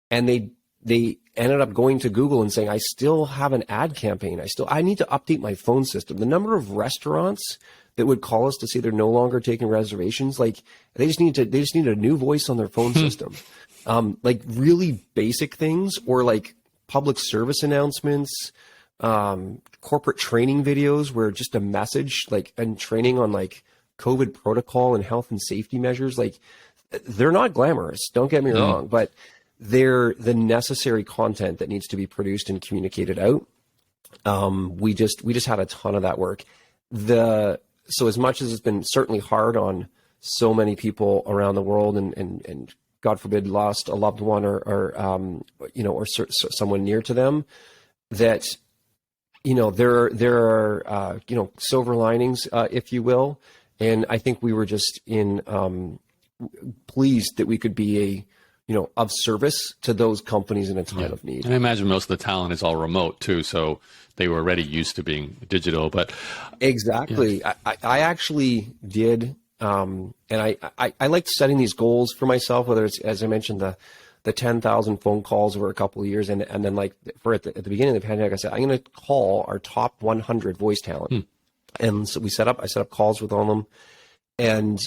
And they ended up going to Google and saying, I still have an ad campaign. I need to update my phone system. The number of restaurants that would call us to say they're no longer taking reservations, like they just need a new voice on their phone system. Like really basic things, or like public service announcements, corporate training videos where just a message, like, and training on like COVID protocol and health and safety measures. Like, they're not glamorous, don't get me wrong, but they're the necessary content that needs to be produced and communicated out. We just had a ton of that work. So as much as it's been certainly hard on so many people around the world, and God forbid lost a loved one or someone near to them, that there are silver linings, if you will. And I think we were just pleased that we could be of service to those companies in a time of need. And I imagine most of the talent is all remote too, so they were already used to being digital. But exactly, yeah. I actually did, and I liked setting these goals for myself. Whether it's, as I mentioned, the 10,000 phone calls over a couple of years, and then like at the beginning of the pandemic, I said I'm going to call our top 100 voice talent, and so I set up calls with all of them, and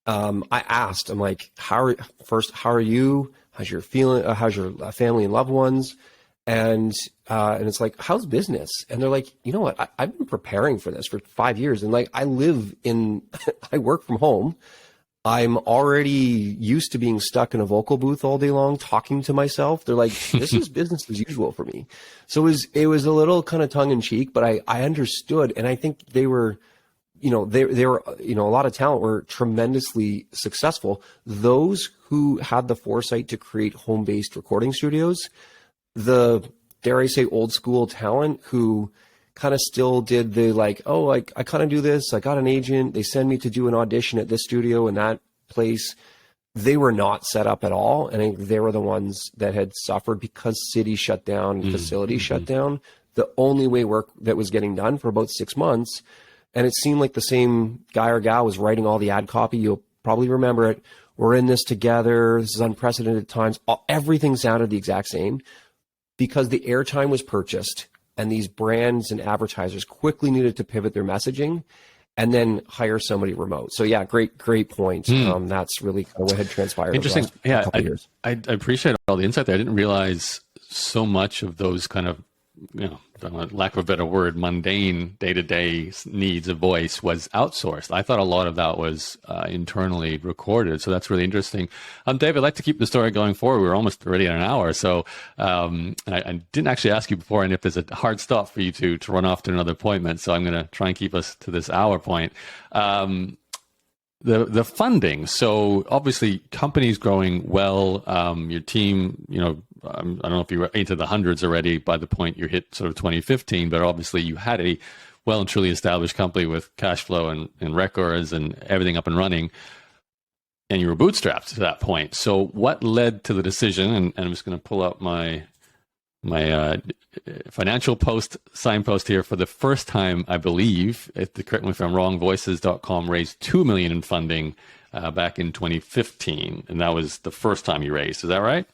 I asked, I'm like, how are you? How's your feeling? How's your family and loved ones? And it's like, how's business? And they're like, you know what? I've been preparing for this for 5 years. And like, I work from home. I'm already used to being stuck in a vocal booth all day long, talking to myself. They're like, this is business as usual for me. So it was a little kind of tongue in cheek, but I understood. And I think they were, they were, a lot of talent were tremendously successful. Those who had the foresight to create home-based recording studios, the, dare I say, old school talent who kind of still did the like, oh, I kind of do this. I got an agent. They send me to do an audition at this studio and that place. They were not set up at all. And I think they were the ones that had suffered because cities shut down, facilities shut down. The only way work that was getting done for about 6 months. And it seemed like the same guy or gal was writing all the ad copy. You'll probably remember it. We're in this together. This is unprecedented times. Everything sounded the exact same because the airtime was purchased and these brands and advertisers quickly needed to pivot their messaging and then hire somebody remote. So yeah, great point. That's really kind of what had transpired. Interesting. Over the last years. I appreciate all the insight there. I didn't realize so much of those kind of, lack of a better word, mundane day-to-day needs of voice was outsourced. I thought a lot of that was internally recorded. So that's really interesting. Dave, I'd like to keep the story going forward. We're almost already at an hour. So I didn't actually ask you before, and if there's a hard stop for you to run off to another appointment. So I'm going to try and keep us to this hour point. The funding. So obviously companies growing well, your team, I don't know if you were into the hundreds already by the point you hit sort of 2015, but obviously you had a well and truly established company with cash flow and records and everything up and running, and you were bootstrapped to that point. So what led to the decision, and I'm just going to pull up my financial signpost here. For the first time, I believe, correct me if I'm wrong, Voices.com raised $2 million in funding back in 2015, and that was the first time you raised. Is that right?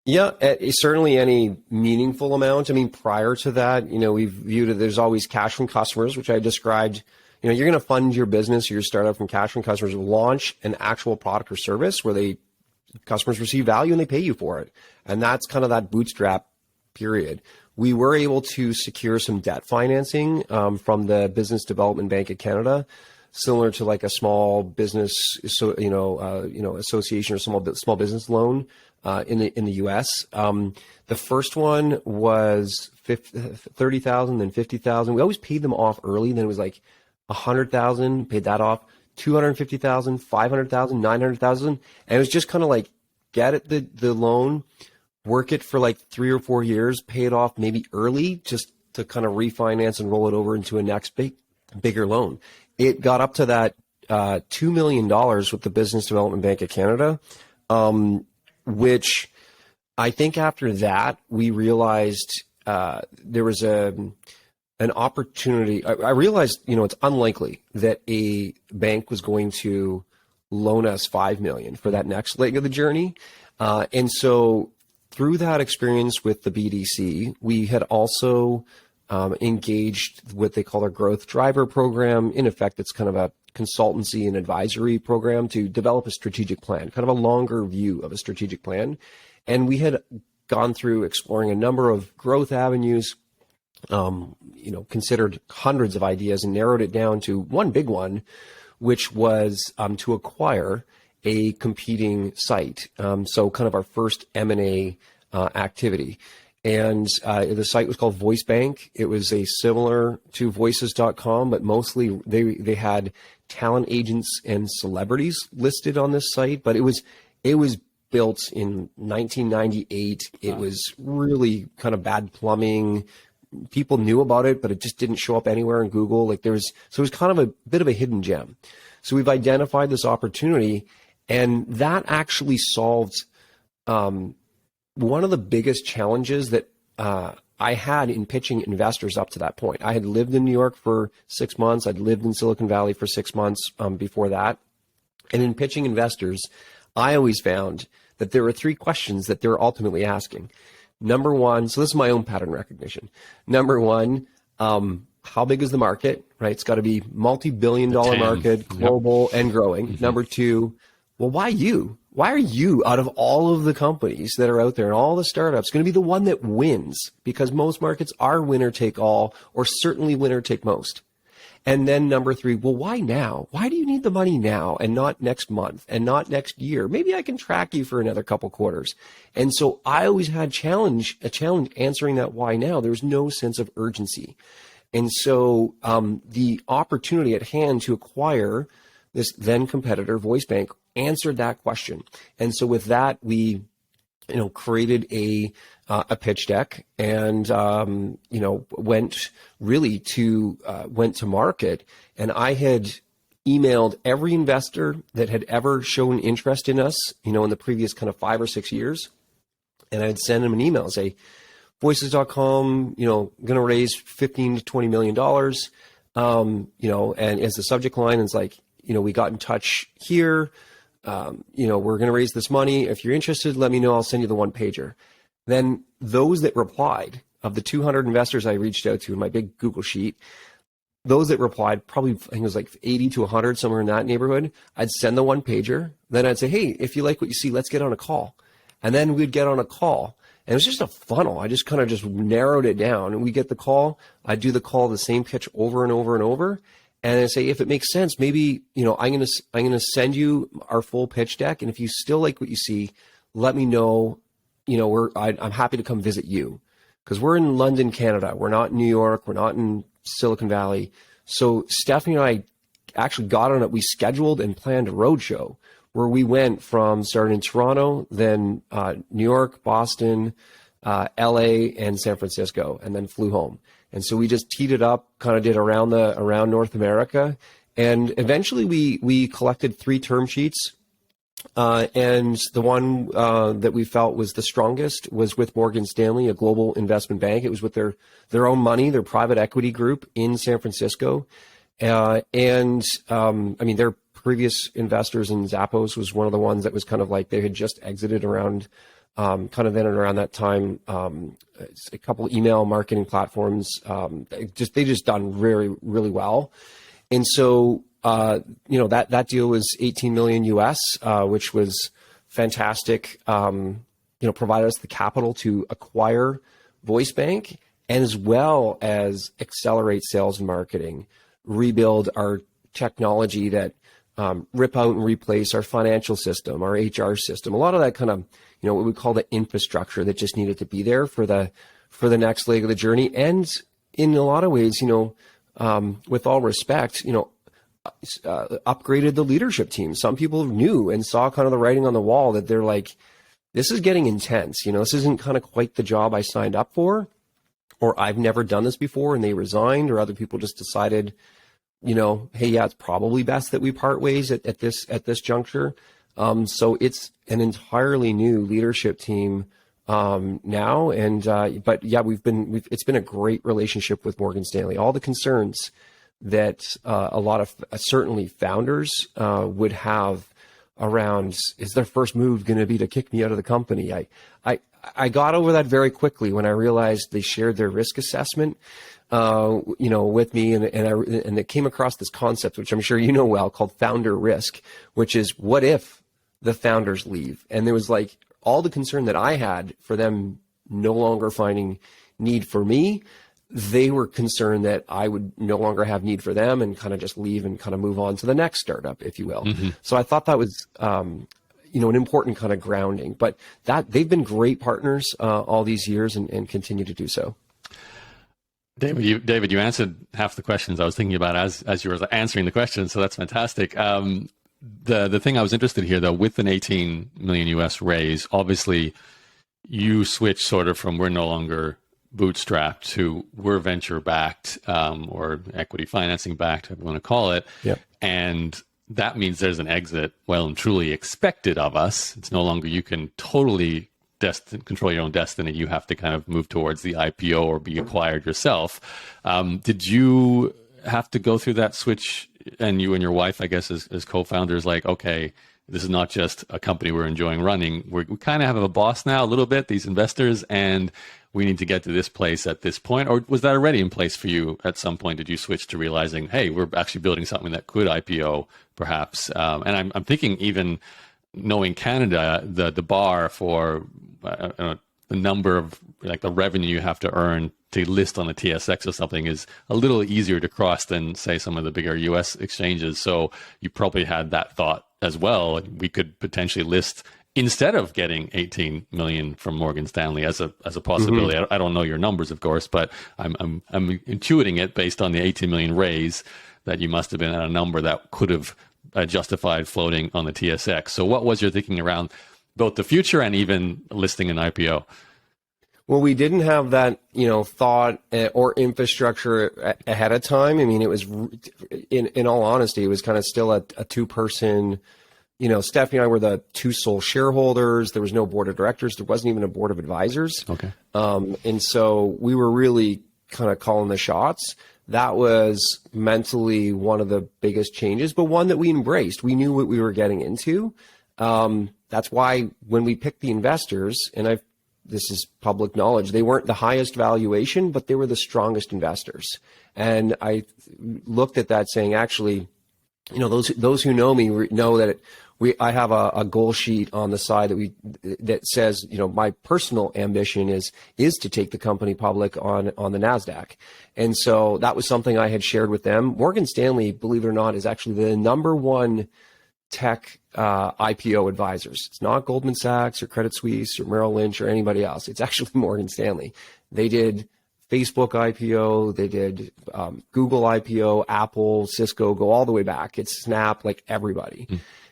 Yeah, certainly any meaningful amount. I mean, prior to that, we've viewed it, there's always cash from customers, which I described. You're going to fund your business or your startup from cash from customers, launch an actual product or service where customers receive value and they pay you for it. And that's kind of that bootstrap period. We were able to secure some debt financing from the Business Development Bank of Canada, similar to like a small business, association or small business loan in the U.S. The first one was $30,000, then $50,000. We always paid them off early. Then it was like $100,000, paid that off. $250,000, $500,000, $900,000, and it was just kind of like get it the loan, work it for like 3 or 4 years, pay it off maybe early, just to kind of refinance and roll it over into a next bigger loan. It got up to that $2 million with the Business Development Bank of Canada, which I think after that we realized there was an opportunity. I realized, it's unlikely that a bank was going to loan us $5 million for that next leg of the journey. And so through that experience with the BDC, we had also engaged what they call our growth driver program. In effect, it's kind of a consultancy and advisory program to develop a strategic plan, kind of a longer view of a strategic plan. And we had gone through exploring a number of growth avenues, considered hundreds of ideas and narrowed it down to one big one, which was to acquire a competing site. So kind of our first M&A activity. And the site was called VoiceBank. It was similar to Voices.com, but mostly they had talent agents and celebrities listed on this site. But it was built in 1998. It was really kind of bad plumbing. People knew about it, but it just didn't show up anywhere in Google. So it was kind of a bit of a hidden gem. So we've identified this opportunity, and that actually solved one of the biggest challenges that I had in pitching investors up to that point. I had lived in New York for 6 months. I'd lived in Silicon Valley for 6 months before that. And in pitching investors, I always found that there were 3 questions that they were ultimately asking. Number one, so this is my own pattern recognition. Number one, how big is the market, right? It's got to be multi-billion-dollar market, global, and growing. Mm-hmm. Number 2, well, why you? Why are you, out of all of the companies that are out there and all the startups, going to be the one that wins? Because most markets are winner take all, or certainly winner take most. And then number 3, well, why now? Why do you need the money now and not next month and not next year? Maybe I can track you for another couple quarters. And so I always had a challenge answering that why now. There was no sense of urgency. And so the opportunity at hand to acquire this then competitor, VoiceBank, answered that question. And so with that, we created a pitch deck and, went to market. And I had emailed every investor that had ever shown interest in us, in the previous kind of 5 or 6 years. And I'd send them an email and say, Voices.com, going to raise $15 to $20 million. And as the subject line, it's like, we got in touch here. We're going to raise this money. If you're interested, let me know. I'll send you the one pager. Then those that replied, of the 200 investors I reached out to in my big Google sheet, those that replied, probably, I think it was like 80 to 100, somewhere in that neighborhood, I'd send the one pager. Then I'd say, hey, if you like what you see, let's get on a call. And then we'd get on a call. And it was just a funnel. I just kind of just narrowed it down. And we get the call. I'd do the call, the same pitch over and over and over. And I say, if it makes sense, maybe, I'm going to send you our full pitch deck. And if you still like what you see, let me know. I'm happy to come visit you, because we're in London, Canada. We're not in New York. We're not in Silicon Valley. So Stephanie and I actually got on it. We scheduled and planned a roadshow where we went from starting in Toronto, then New York, Boston, LA, and San Francisco, and then flew home. And so we just teed it up, kind of did around North America, and eventually we collected 3 term sheets. And the one that we felt was the strongest was with Morgan Stanley, a global investment bank. It was with their own money, their private equity group in San Francisco. I mean, their previous investors in Zappos was one of the ones that was kind of like they had just exited around kind of then and around that time. A couple email marketing platforms. They just done really, really well. And so that deal was 18 million US, which was fantastic. Provided us the capital to acquire VoiceBank, and as well as accelerate sales and marketing, rebuild our technology that rip out and replace our financial system, our HR system, a lot of that kind of, what we call the infrastructure that just needed to be there for the next leg of the journey. And in a lot of ways, with all respect, upgraded the leadership team. Some people knew and saw kind of the writing on the wall that they're like, this is getting intense. This isn't kind of quite the job I signed up for, or I've never done this before, and they resigned, or other people just decided, hey, yeah, it's probably best that we part ways at this juncture. So it's an entirely new leadership team now, but yeah, it's been a great relationship with Morgan Stanley. All the concerns that a lot of certainly founders would have around, is their first move going to be to kick me out of the company? I got over that very quickly when I realized they shared their risk assessment, with me, and it came across this concept, which I'm sure you know well, called founder risk, which is what if the founders leave? And there was like all the concern that I had for them no longer finding need for me. They were concerned that I would no longer have need for them and kind of just leave and kind of move on to the next startup, if you will. Mm-hmm. So I thought that was, an important kind of grounding, but that they've been great partners all these years and continue to do so. David, you answered half the questions I was thinking about as you were answering the questions. So that's fantastic. The thing I was interested here, though, with an 18 million US raise, obviously you switched sort of from we're no longer bootstrapped to we're venture backed, or equity financing backed, whatever you want to call it. Yep. And that means there's an exit well and truly expected of us. It's no longer you can totally control your own destiny. You have to kind of move towards the IPO or be acquired yourself. Did you have to go through that switch, and you and your wife, I guess, as co-founders, like, okay, this is not just a company we're enjoying running. We kind of have a boss now, a little bit, these investors, and we need to get to this place at this point? Or was that already in place for you at some point? Did you switch to realizing, hey, we're actually building something that could IPO perhaps? And I'm thinking, even knowing Canada, the bar for the number of, like, the revenue you have to earn to list on the TSX or something is a little easier to cross than, say, some of the bigger US exchanges. So you probably had that thought as well. We could potentially list instead of getting 18 million from Morgan Stanley as a possibility. Mm-hmm. I don't know your numbers, of course, but I'm intuiting it based on the 18 million raise that you must have been at a number that could have justified floating on the TSX. So what was your thinking around both the future and even listing an IPO? Well, we didn't have that, thought or infrastructure ahead of time. I mean, it was, in all honesty, it was kind of still a two-person. Stephanie and I were the two sole shareholders. There was no board of directors. There wasn't even a board of advisors. Okay. And so we were really kind of calling the shots. That was mentally one of the biggest changes, but one that we embraced. We knew what we were getting into. That's why when we picked the investors, and this is public knowledge, they weren't the highest valuation, but they were the strongest investors. And I looked at that saying, actually, those who know me know that I have a goal sheet on the side that says, my personal ambition is to take the company public on the Nasdaq. And so that was something I had shared with them. Morgan Stanley, believe it or not, is actually the number one tech IPO advisors. It's not Goldman Sachs or Credit Suisse or Merrill Lynch or anybody else. It's actually Morgan Stanley. They did Facebook IPO, they did Google IPO, Apple, Cisco, go all the way back. It's Snap, like everybody.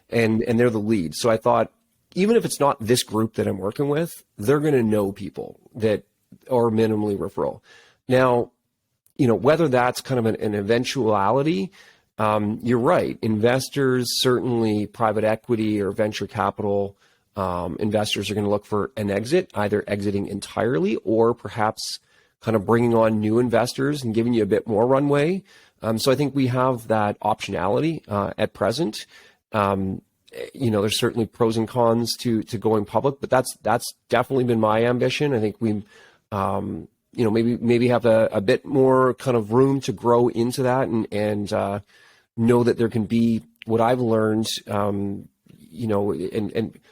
and they're the lead. So I thought, even if it's not this group that I'm working with, they're going to know people that are minimally referral. Now, whether that's kind of an eventuality, you're right. Investors, certainly private equity or venture capital investors, are going to look for an exit, either exiting entirely or perhaps kind of bringing on new investors and giving you a bit more runway. So I think we have that optionality at present. There's certainly pros and cons to going public, but that's definitely been my ambition. I think we, maybe have a bit more kind of room to grow into that and know that there can be what I've learned, and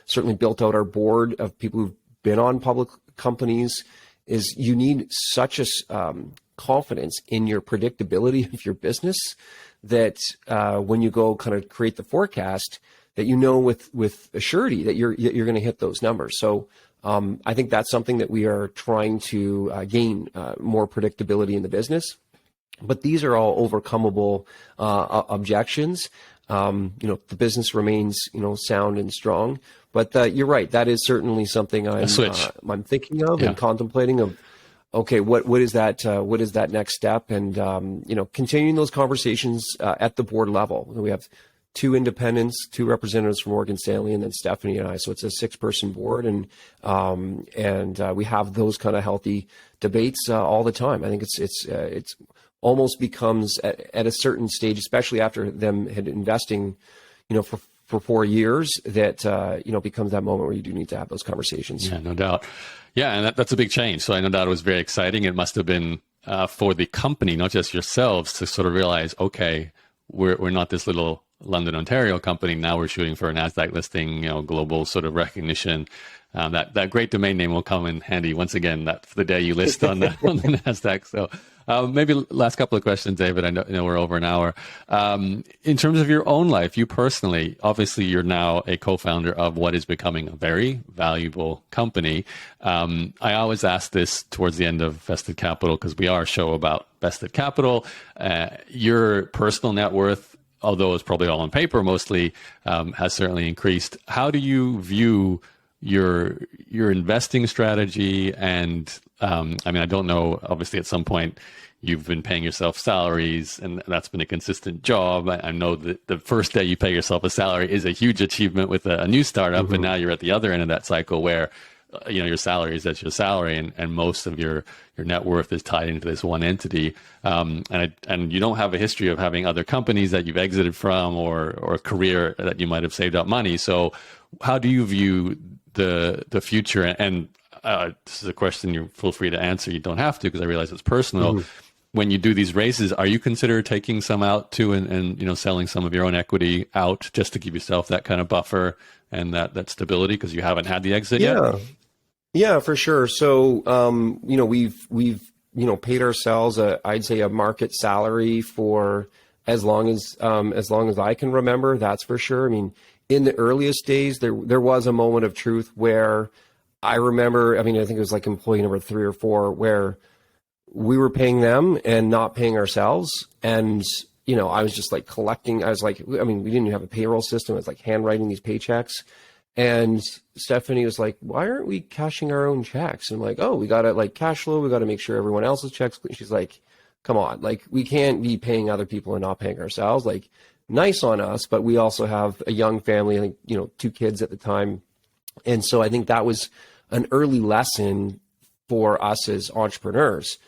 certainly built out our board of people who've been on public companies, is you need such a confidence in your predictability of your business that when you go kind of create the forecast, that with a surety that you're going to hit those numbers. So I think that's something that we are trying to gain more predictability in the business. But these are all overcomable objections. The business remains sound and strong. But you're right. That is certainly something I'm thinking of and contemplating of. Okay, what is that? What is that next step? And continuing those conversations at the board level. We have 2 independents, 2 representatives from Morgan Stanley, and then Stephanie and I. So it's a 6-person board, and we have those kind of healthy debates all the time. I think it's almost becomes at a certain stage, especially after them had investing, for 4 years, that becomes that moment where you do need to have those conversations. Yeah, no doubt. Yeah, and that's a big change. So I know that was very exciting. It must have been for the company, not just yourselves, to sort of realize, okay, we're not this little London, Ontario company. Now we're shooting for a Nasdaq listing, global sort of recognition. That great domain name will come in handy once again. That's the day you list on the Nasdaq. So maybe last couple of questions, David. I know we're over an hour. In terms of your own life, you personally, obviously, you're now a co-founder of what is becoming a very valuable company. I always ask this towards the end of Vested Capital because we are a show about vested capital. Your personal net worth, although it's probably all on paper mostly, has certainly increased. How do you view your investing strategy? And I don't know, obviously at some point you've been paying yourself salaries and that's been a consistent job. I know that the first day you pay yourself a salary is a huge achievement with a new startup. And now you're at the other end of that cycle where your salary is that's your salary, and most of your net worth is tied into this one entity. And you don't have a history of having other companies that you've exited from or a career that you might have saved up money. So how do you view the future? And this is a question you feel free to answer. You don't have to, because I realize it's personal. When you do these raises, are you consider taking some out too, and selling some of your own equity out just to give yourself that kind of buffer and that stability, because you haven't had the exit yet? Yeah, for sure. So, we've paid ourselves I'd say a market salary for as long as I can remember. That's for sure. I mean, in the earliest days, there was a moment of truth where I remember. I think it was like employee number 3 or 4, where we were paying them and not paying ourselves. And I was just like collecting. I was like, we didn't even have a payroll system. I was like handwriting these paychecks. And Stephanie was like, why aren't we cashing our own checks? And I'm like, oh, we got to cash flow. We got to make sure everyone else's checks. She's like, come on, we can't be paying other people and not paying ourselves. Nice on us, but we also have a young family, I think, 2 kids at the time. And so I think that was an early lesson for us as entrepreneurs,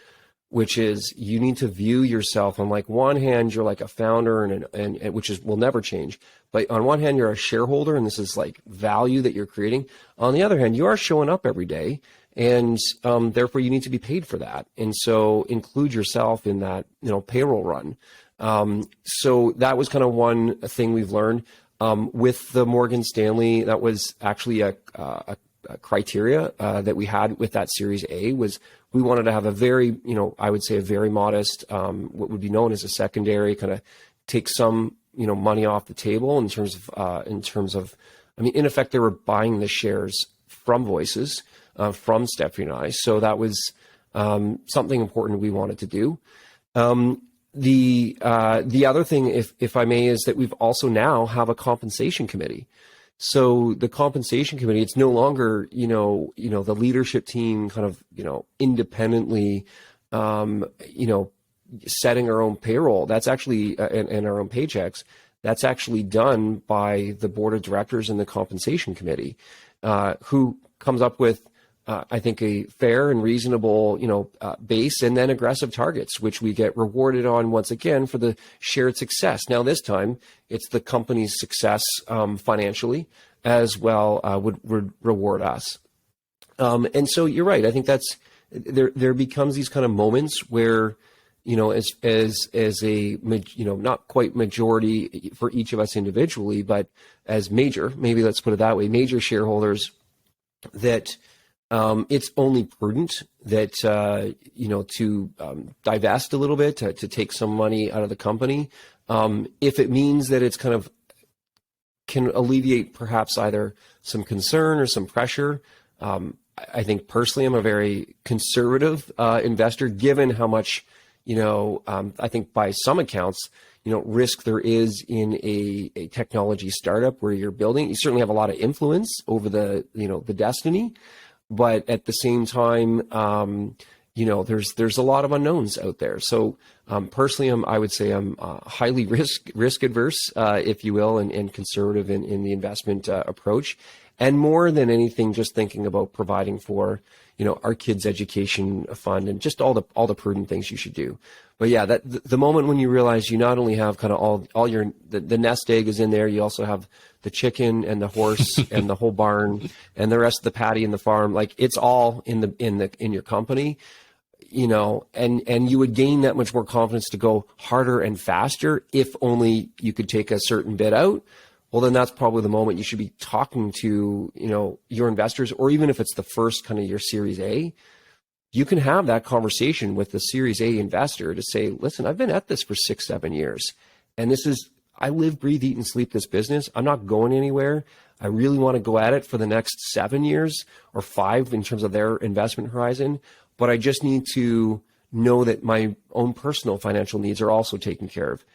which is you need to view yourself on one hand, you're like a founder and which will never change. But on one hand, you're a shareholder and this is value that you're creating. On the other hand, you are showing up every day and therefore you need to be paid for that. And so include yourself in that, payroll run. So that was kind of one thing we've learned with the Morgan Stanley. That was actually a criteria that we had with that Series A. Was we wanted to have a very, I would say a very modest, what would be known as a secondary, kind of take some, money off the table in terms of, in effect, they were buying the shares from Voices, from Stephanie and I. So that was something important we wanted to do. the other thing, if I may, is that we've also now have a compensation committee. So the compensation committee, it's no longer, the leadership team kind of, independently, setting our own payroll. That's actually, and our own paychecks. That's actually done by the board of directors and the compensation committee, who comes up with, I think, a fair and reasonable, base, and then aggressive targets, which we get rewarded on once again for the shared success. Now, this time it's the company's success financially as well would reward us. And so you're right. I think that's there becomes these kind of moments where, as a, not quite majority for each of us individually, but as major, maybe let's put it that way, major shareholders, that it's only prudent that, to divest a little bit, to take some money out of the company, if it means that it's kind of can alleviate perhaps either some concern or some pressure. I think personally, I'm a very conservative investor, given how much, I think by some accounts, risk there is in a technology startup where you're building. You certainly have a lot of influence over the destiny, but at the same time, there's a lot of unknowns out there. So personally, I would say I'm highly risk adverse, if you will, and conservative in the investment approach, and more than anything, just thinking about providing for our kids' education fund and just all the prudent things you should do. But yeah, that the moment when you realize you not only have kind of all your the nest egg is in there, you also have the chicken and the horse and the whole barn and the rest of the patty in the farm. Like, it's all in your company, and you would gain that much more confidence to go harder and faster if only you could take a certain bit out. Well, then that's probably the moment you should be talking to, your investors, or even if it's the first kind of your Series A, you can have that conversation with the Series A investor to say, listen, I've been at this for 6-7 years, and I live, breathe, eat, and sleep this business. I'm not going anywhere. I really want to go at it for the next 7 years or 5 in terms of their investment horizon, but I just need to know that my own personal financial needs are also taken care of.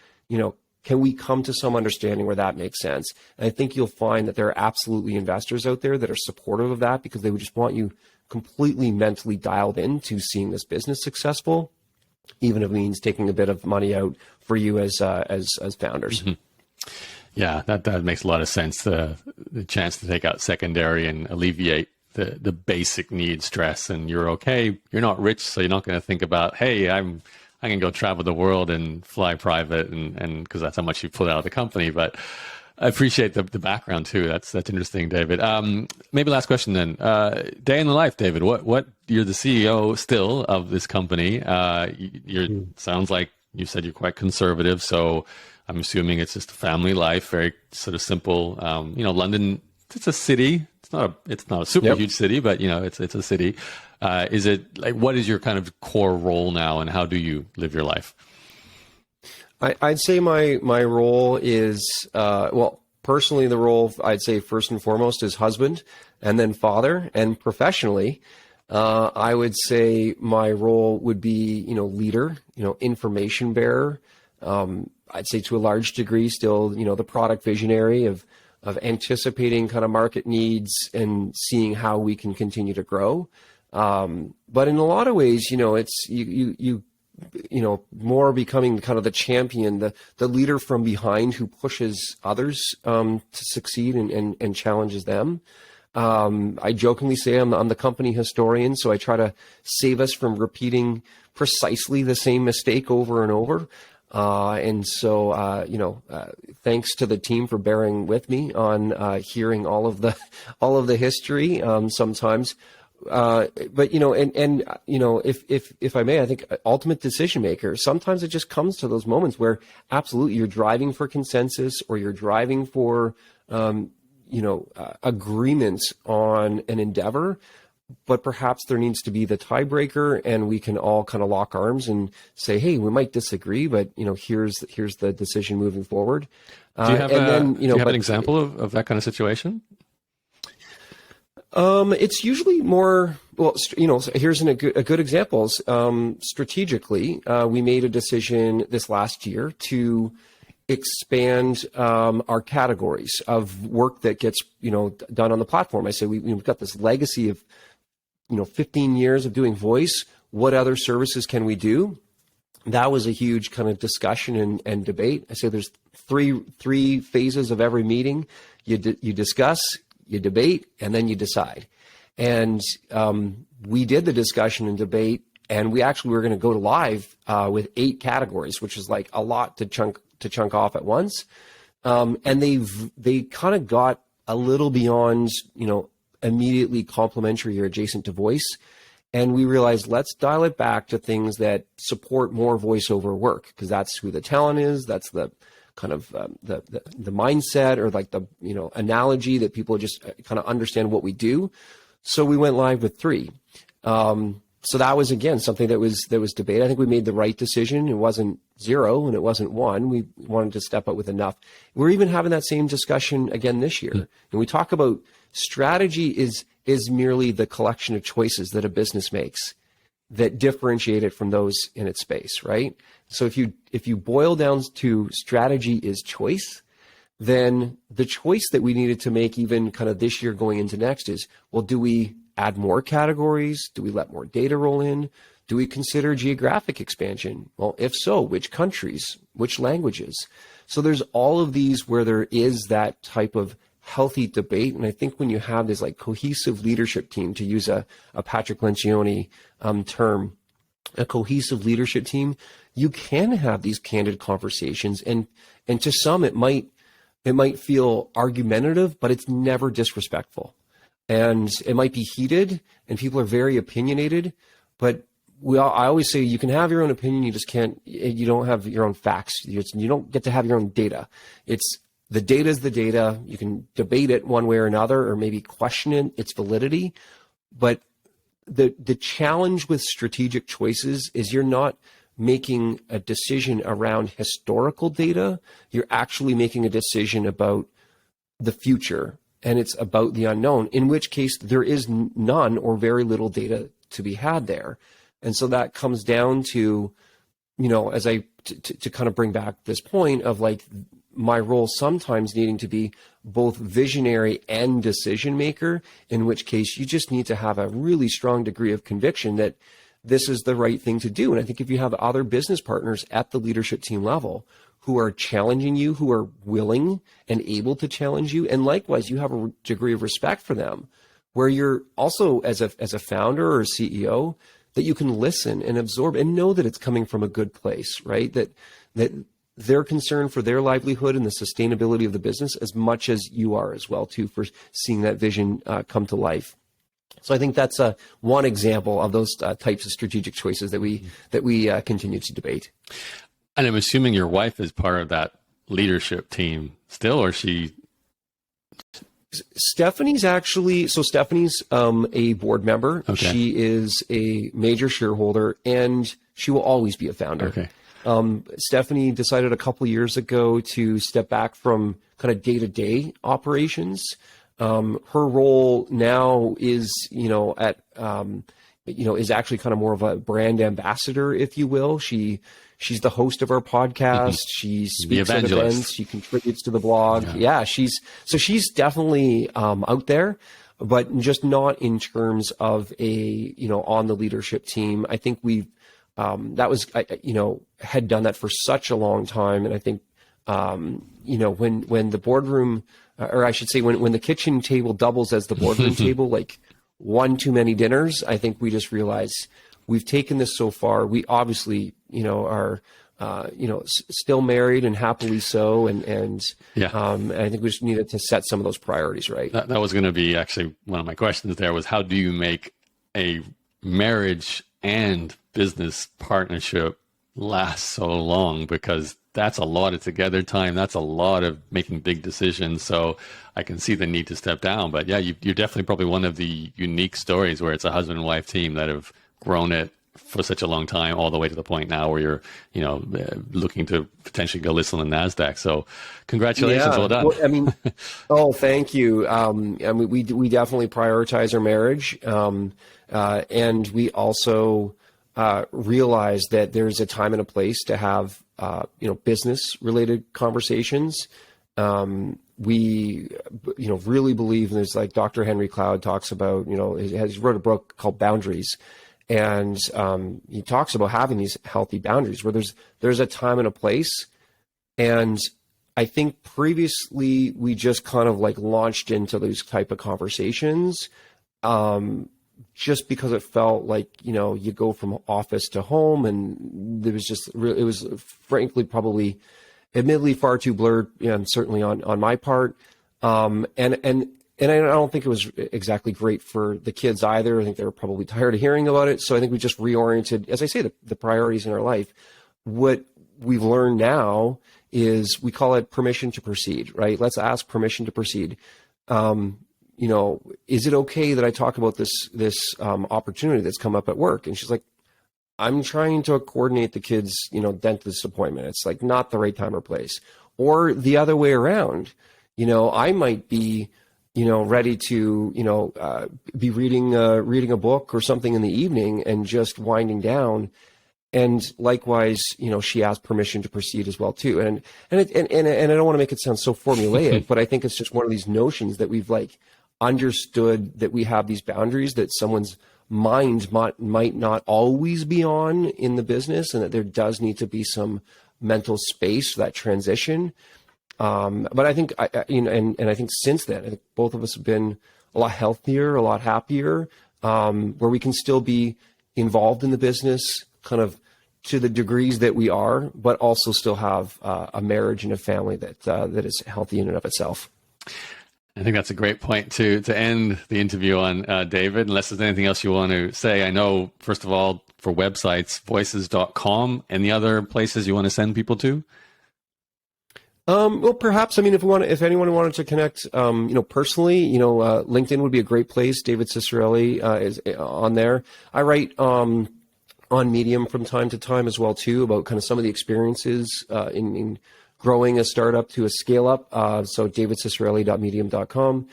Can we come to some understanding where that makes sense? And I think you'll find that there are absolutely investors out there that are supportive of that, because they would just want you completely mentally dialed into seeing this business successful, even if it means taking a bit of money out for you as founders. Mm-hmm. Yeah, that makes a lot of sense. The chance to take out secondary and alleviate the basic need stress, and you're okay. You're not rich, so you're not going to think about, hey, I can go travel the world and fly private, and because that's how much you pull out of the company. But I appreciate the background too. That's interesting, David. Maybe last question then. Day in the life, David. What you're the CEO still of this company. Sounds like you said you're quite conservative, so I'm assuming it's just a family life, very sort of simple. London, it's a city. It's not a super huge city, but it's a city. Is it like, what is your kind of core role now, and how do you live your life? I'd say my role is, personally, the role I'd say first and foremost is husband, and then father. And professionally, I would say my role would be, leader, information bearer. I'd say to a large degree still, the product visionary of anticipating kind of market needs and seeing how we can continue to grow. But in a lot of ways, it's you more becoming kind of the champion, the leader from behind who pushes others to succeed and challenges them. I jokingly say I'm the company historian, so I try to save us from repeating precisely the same mistake over and over. And so, thanks to the team for bearing with me on hearing all of the history sometimes. But if I may, I think ultimate decision maker, sometimes it just comes to those moments where absolutely you're driving for consensus, or you're driving for agreement on an endeavor, but perhaps there needs to be the tiebreaker, and we can all kind of lock arms and say, hey, we might disagree, but here's the decision moving forward. Do you have an example of that kind of situation? It's usually more, well, so here's a good example. Strategically, we made a decision this last year to expand our categories of work that gets, done on the platform. I say we've got this legacy of, 15 years of doing voice. What other services can we do? That was a huge kind of discussion and debate. I say there's three phases of every meeting. You discuss, you debate, and then you decide. And we did the discussion and debate, and we actually were going to go to live with 8 categories, which is like a lot to chunk off at once. And they kind of got a little beyond, immediately complementary or adjacent to voice. And we realized, let's dial it back to things that support more voiceover work, because that's who the talent is. That's the kind of the mindset, or like the analogy that people just kind of understand what we do. So we went live with 3. So that was, again, something that was debated. I think we made the right decision. It wasn't 0 and it wasn't 1. We wanted to step up with enough. We're even having that same discussion again this year. And we talk about strategy is merely the collection of choices that a business makes that differentiate it from those in its space, right? So if you boil down to strategy is choice, then the choice that we needed to make even kind of this year going into next is, well, do we add more categories? Do we let more data roll in? Do we consider geographic expansion? Well, if so, which countries, which languages? So there's all of these where there is that type of healthy debate. And I think when you have this like cohesive leadership team, to use a Patrick Lencioni term, a cohesive leadership team, you can have these candid conversations. And to some, it might feel argumentative, but it's never disrespectful. And it might be heated, and people are very opinionated, but I always say you can have your own opinion. You just can't, you don't have your own facts. You don't get to have your own data. The data is the data. You can debate it one way or another, or maybe question its validity. But the challenge with strategic choices is you're not making a decision around historical data. You're actually making a decision about the future, and it's about the unknown, in which case there is none or very little data to be had there. And so that comes down to, as to kind of bring back this point of like my role sometimes needing to be both visionary and decision maker, in which case you just need to have a really strong degree of conviction that this is the right thing to do. And I think if you have other business partners at the leadership team level who are challenging you, who are willing and able to challenge you, and likewise you have a degree of respect for them, where you're also as a founder or a CEO, that you can listen and absorb and know that it's coming from a good place, right? That they're concerned for their livelihood and the sustainability of the business as much as you are as well, too, for seeing that vision come to life. So I think that's one example of those types of strategic choices that we continue to debate. And I'm assuming your wife is part of that leadership team still, or she? Stephanie's a board member. Okay. She is a major shareholder, and she will always be a founder. Okay. Stephanie decided a couple of years ago to step back from kind of day-to-day operations. Her role now is, is actually kind of more of a brand ambassador, if you will. She's the host of our podcast. Mm-hmm. She speaks at events. She contributes to the blog. Yeah, she's definitely out there, but just not in terms of on the leadership team. I think we've had done that for such a long time, and I think when the boardroom, or I should say, when the kitchen table doubles as the boardroom table, like one too many dinners, I think we just realize we've taken this so far. We obviously, are, still married and happily so. And I think we just needed to set some of those priorities right. That was going to be actually one of my questions there, was how do you make a marriage and business partnership last so long? Because that's a lot of together time. That's a lot of making big decisions. So I can see the need to step down. But yeah, you're definitely probably one of the unique stories where it's a husband and wife team that have grown it for such a long time, all the way to the point now where you're, looking to potentially go list on the Nasdaq. So, congratulations, well done. Well, I mean, oh, thank you. I mean, we definitely prioritize our marriage, and we also realize that there's a time and a place to have business related conversations. We really believe, and there's like Dr. Henry Cloud talks about, he wrote a book called Boundaries. And he talks about having these healthy boundaries where there's a time and a place. And I think previously we just kind of like launched into those type of conversations just because it felt like, you go from office to home, and there was it was frankly probably admittedly far too blurred, and certainly on my part. And I don't think it was exactly great for the kids either. I think they were probably tired of hearing about it. So I think we just reoriented, as I say, the priorities in our life. What we've learned now is we call it permission to proceed, right? Let's ask permission to proceed. Is it okay that I talk about this opportunity that's come up at work? And she's like, I'm trying to coordinate the kids, dentist appointment. It's like not the right time or place. Or the other way around, I might be ready to, be reading a book or something in the evening and just winding down. And likewise, she asked permission to proceed as well too. And I don't want to make it sound so formulaic, but I think it's just one of these notions that we've like understood that we have these boundaries that someone's mind might not always be on in the business, and that there does need to be some mental space for that transition. But I think, and I think since then, I think both of us have been a lot healthier, a lot happier, where we can still be involved in the business kind of to the degrees that we are, but also still have a marriage and a family that is healthy in and of itself. I think that's a great point to end the interview on, David, unless there's anything else you want to say. I know, first of all, for websites, voices.com, any other places you want to send people to? Well, perhaps, I mean, if anyone wanted to connect, personally, LinkedIn would be a great place. David Ciccarelli is on there. I write on Medium from time to time as well too, about kind of some of the experiences in growing a startup to a scale up. So davidciccarelli.medium.com.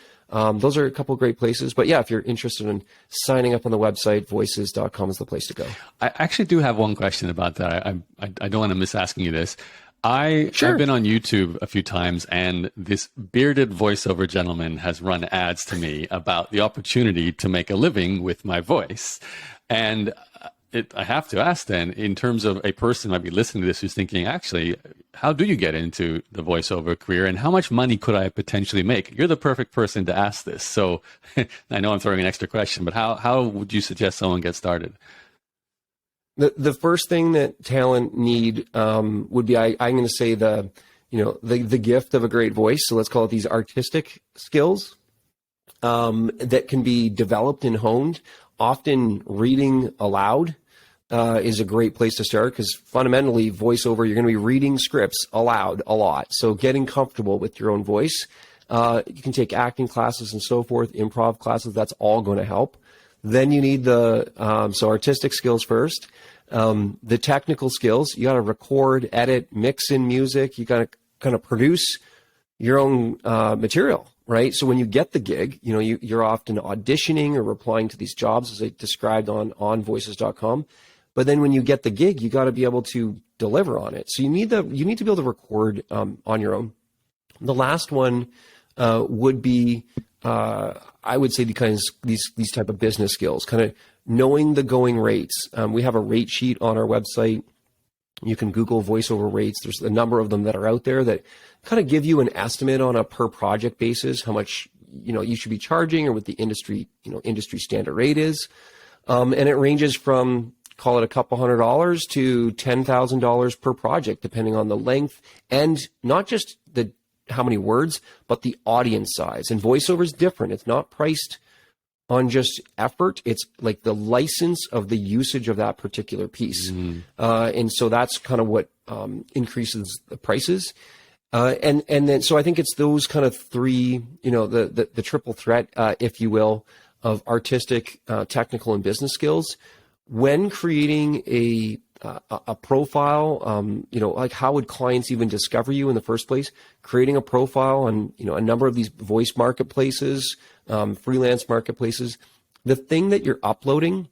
Those are a couple of great places. But yeah, if you're interested in signing up on the website, voices.com is the place to go. I actually do have one question about that. I don't want to miss asking you this. I've been on YouTube a few times, and this bearded voiceover gentleman has run ads to me about the opportunity to make a living with my voice. And I have to ask then, in terms of a person who might be listening to this who's thinking, actually, how do you get into the voiceover career, and how much money could I potentially make? You're the perfect person to ask this. So I know I'm throwing an extra question, but how would you suggest someone get started? The first thing that talent need would be, I'm going to say the gift of a great voice. So let's call it these artistic skills that can be developed and honed. Often reading aloud is a great place to start, because fundamentally voiceover, you're going to be reading scripts aloud a lot. So getting comfortable with your own voice. You can take acting classes and so forth, improv classes. That's all going to help. Then you need so artistic skills first. The technical skills, you got to record, edit, mix in music. You got to kind of produce your own material, right? So when you get the gig, you're often auditioning or replying to these jobs, as I described on voices.com. But then when you get the gig, you got to be able to deliver on it. So you need to be able to record on your own. The last one would be, I would say, these type of business skills, kind of knowing the going rates. We have a rate sheet on our website. You can Google voiceover rates. There's a number of them that are out there that kind of give you an estimate on a per project basis, how much you should be charging, or what the industry standard rate is. And it ranges from, call it a couple $100 to $10,000 per project, depending on the length, and not just how many words, but the audience size. And voiceover is different. It's not priced on just effort. It's like the license of the usage of that particular piece. And so that's kind of what increases the prices. And then, so I think it's those kind of three, the triple threat, if you will, of artistic, technical, and business skills. when creating a profile, like how would clients even discover you in the first place? Creating a profile on, a number of these voice marketplaces, freelance marketplaces. The thing that you're uploading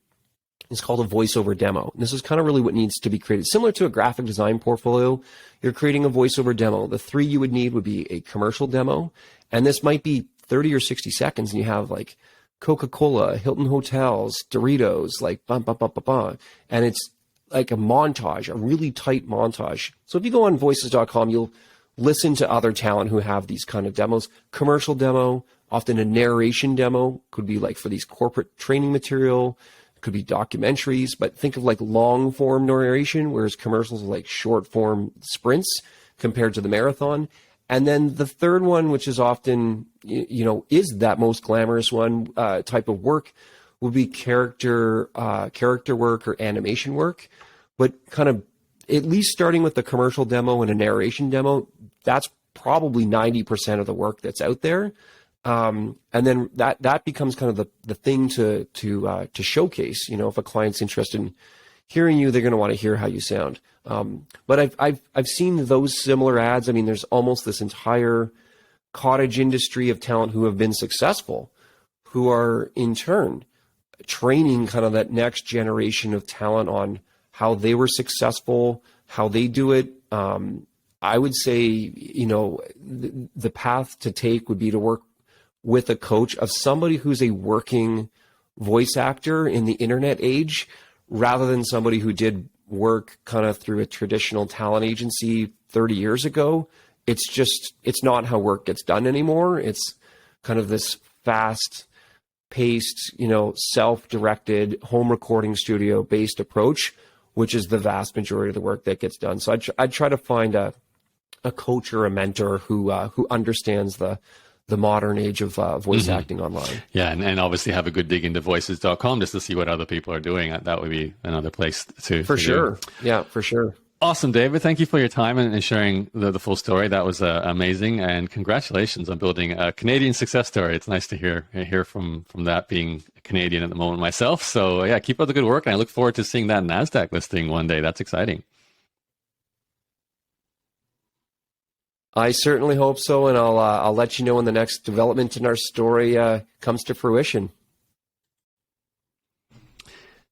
is called a voiceover demo. And this is kind of really what needs to be created. Similar to a graphic design portfolio, you're creating a voiceover demo. The three you would need would be a commercial demo. And this might be 30 or 60 seconds. And you have like Coca-Cola, Hilton Hotels, Doritos, like bum, bum, bum, bum, bum. And it's like a montage, a really tight montage. So if you go on voices.com, you'll listen to other talent who have these kind of demos. Commercial demo, often a narration demo, could be like for these corporate training material, could be documentaries, but think of like long form narration, whereas commercials are like short form sprints compared to the marathon. And then the third one, which is often, is that most glamorous one type of work, would be character work or animation work. But kind of at least starting with the commercial demo and a narration demo, that's probably 90% of the work that's out there. And then that becomes kind of the thing to showcase. If a client's interested in hearing you, they're going to want to hear how you sound. But I've seen those similar ads. I mean, there's almost this entire cottage industry of talent who have been successful, who are in turn training kind of that next generation of talent on how they were successful, how they do it. I would say, the path to take would be to work with a coach of somebody who's a working voice actor in the internet age, rather than somebody who did work kind of through a traditional talent agency 30 years ago. It's not how work gets done anymore. It's kind of this fast paced, self-directed home recording studio based approach, which is the vast majority of the work that gets done. So I'd try to find a coach or a mentor who understands the modern age of voice acting online. Yeah, and obviously have a good dig into voices.com just to see what other people are doing. That would be another place to For sure. Yeah, for sure. Awesome, David. Thank you for your time and sharing the full story. That was amazing. And congratulations on building a Canadian success story. It's nice to hear from that, being Canadian at the moment myself. So yeah, keep up the good work. And I look forward to seeing that Nasdaq listing one day. That's exciting. I certainly hope so. And I'll let you know when the next development in our story comes to fruition.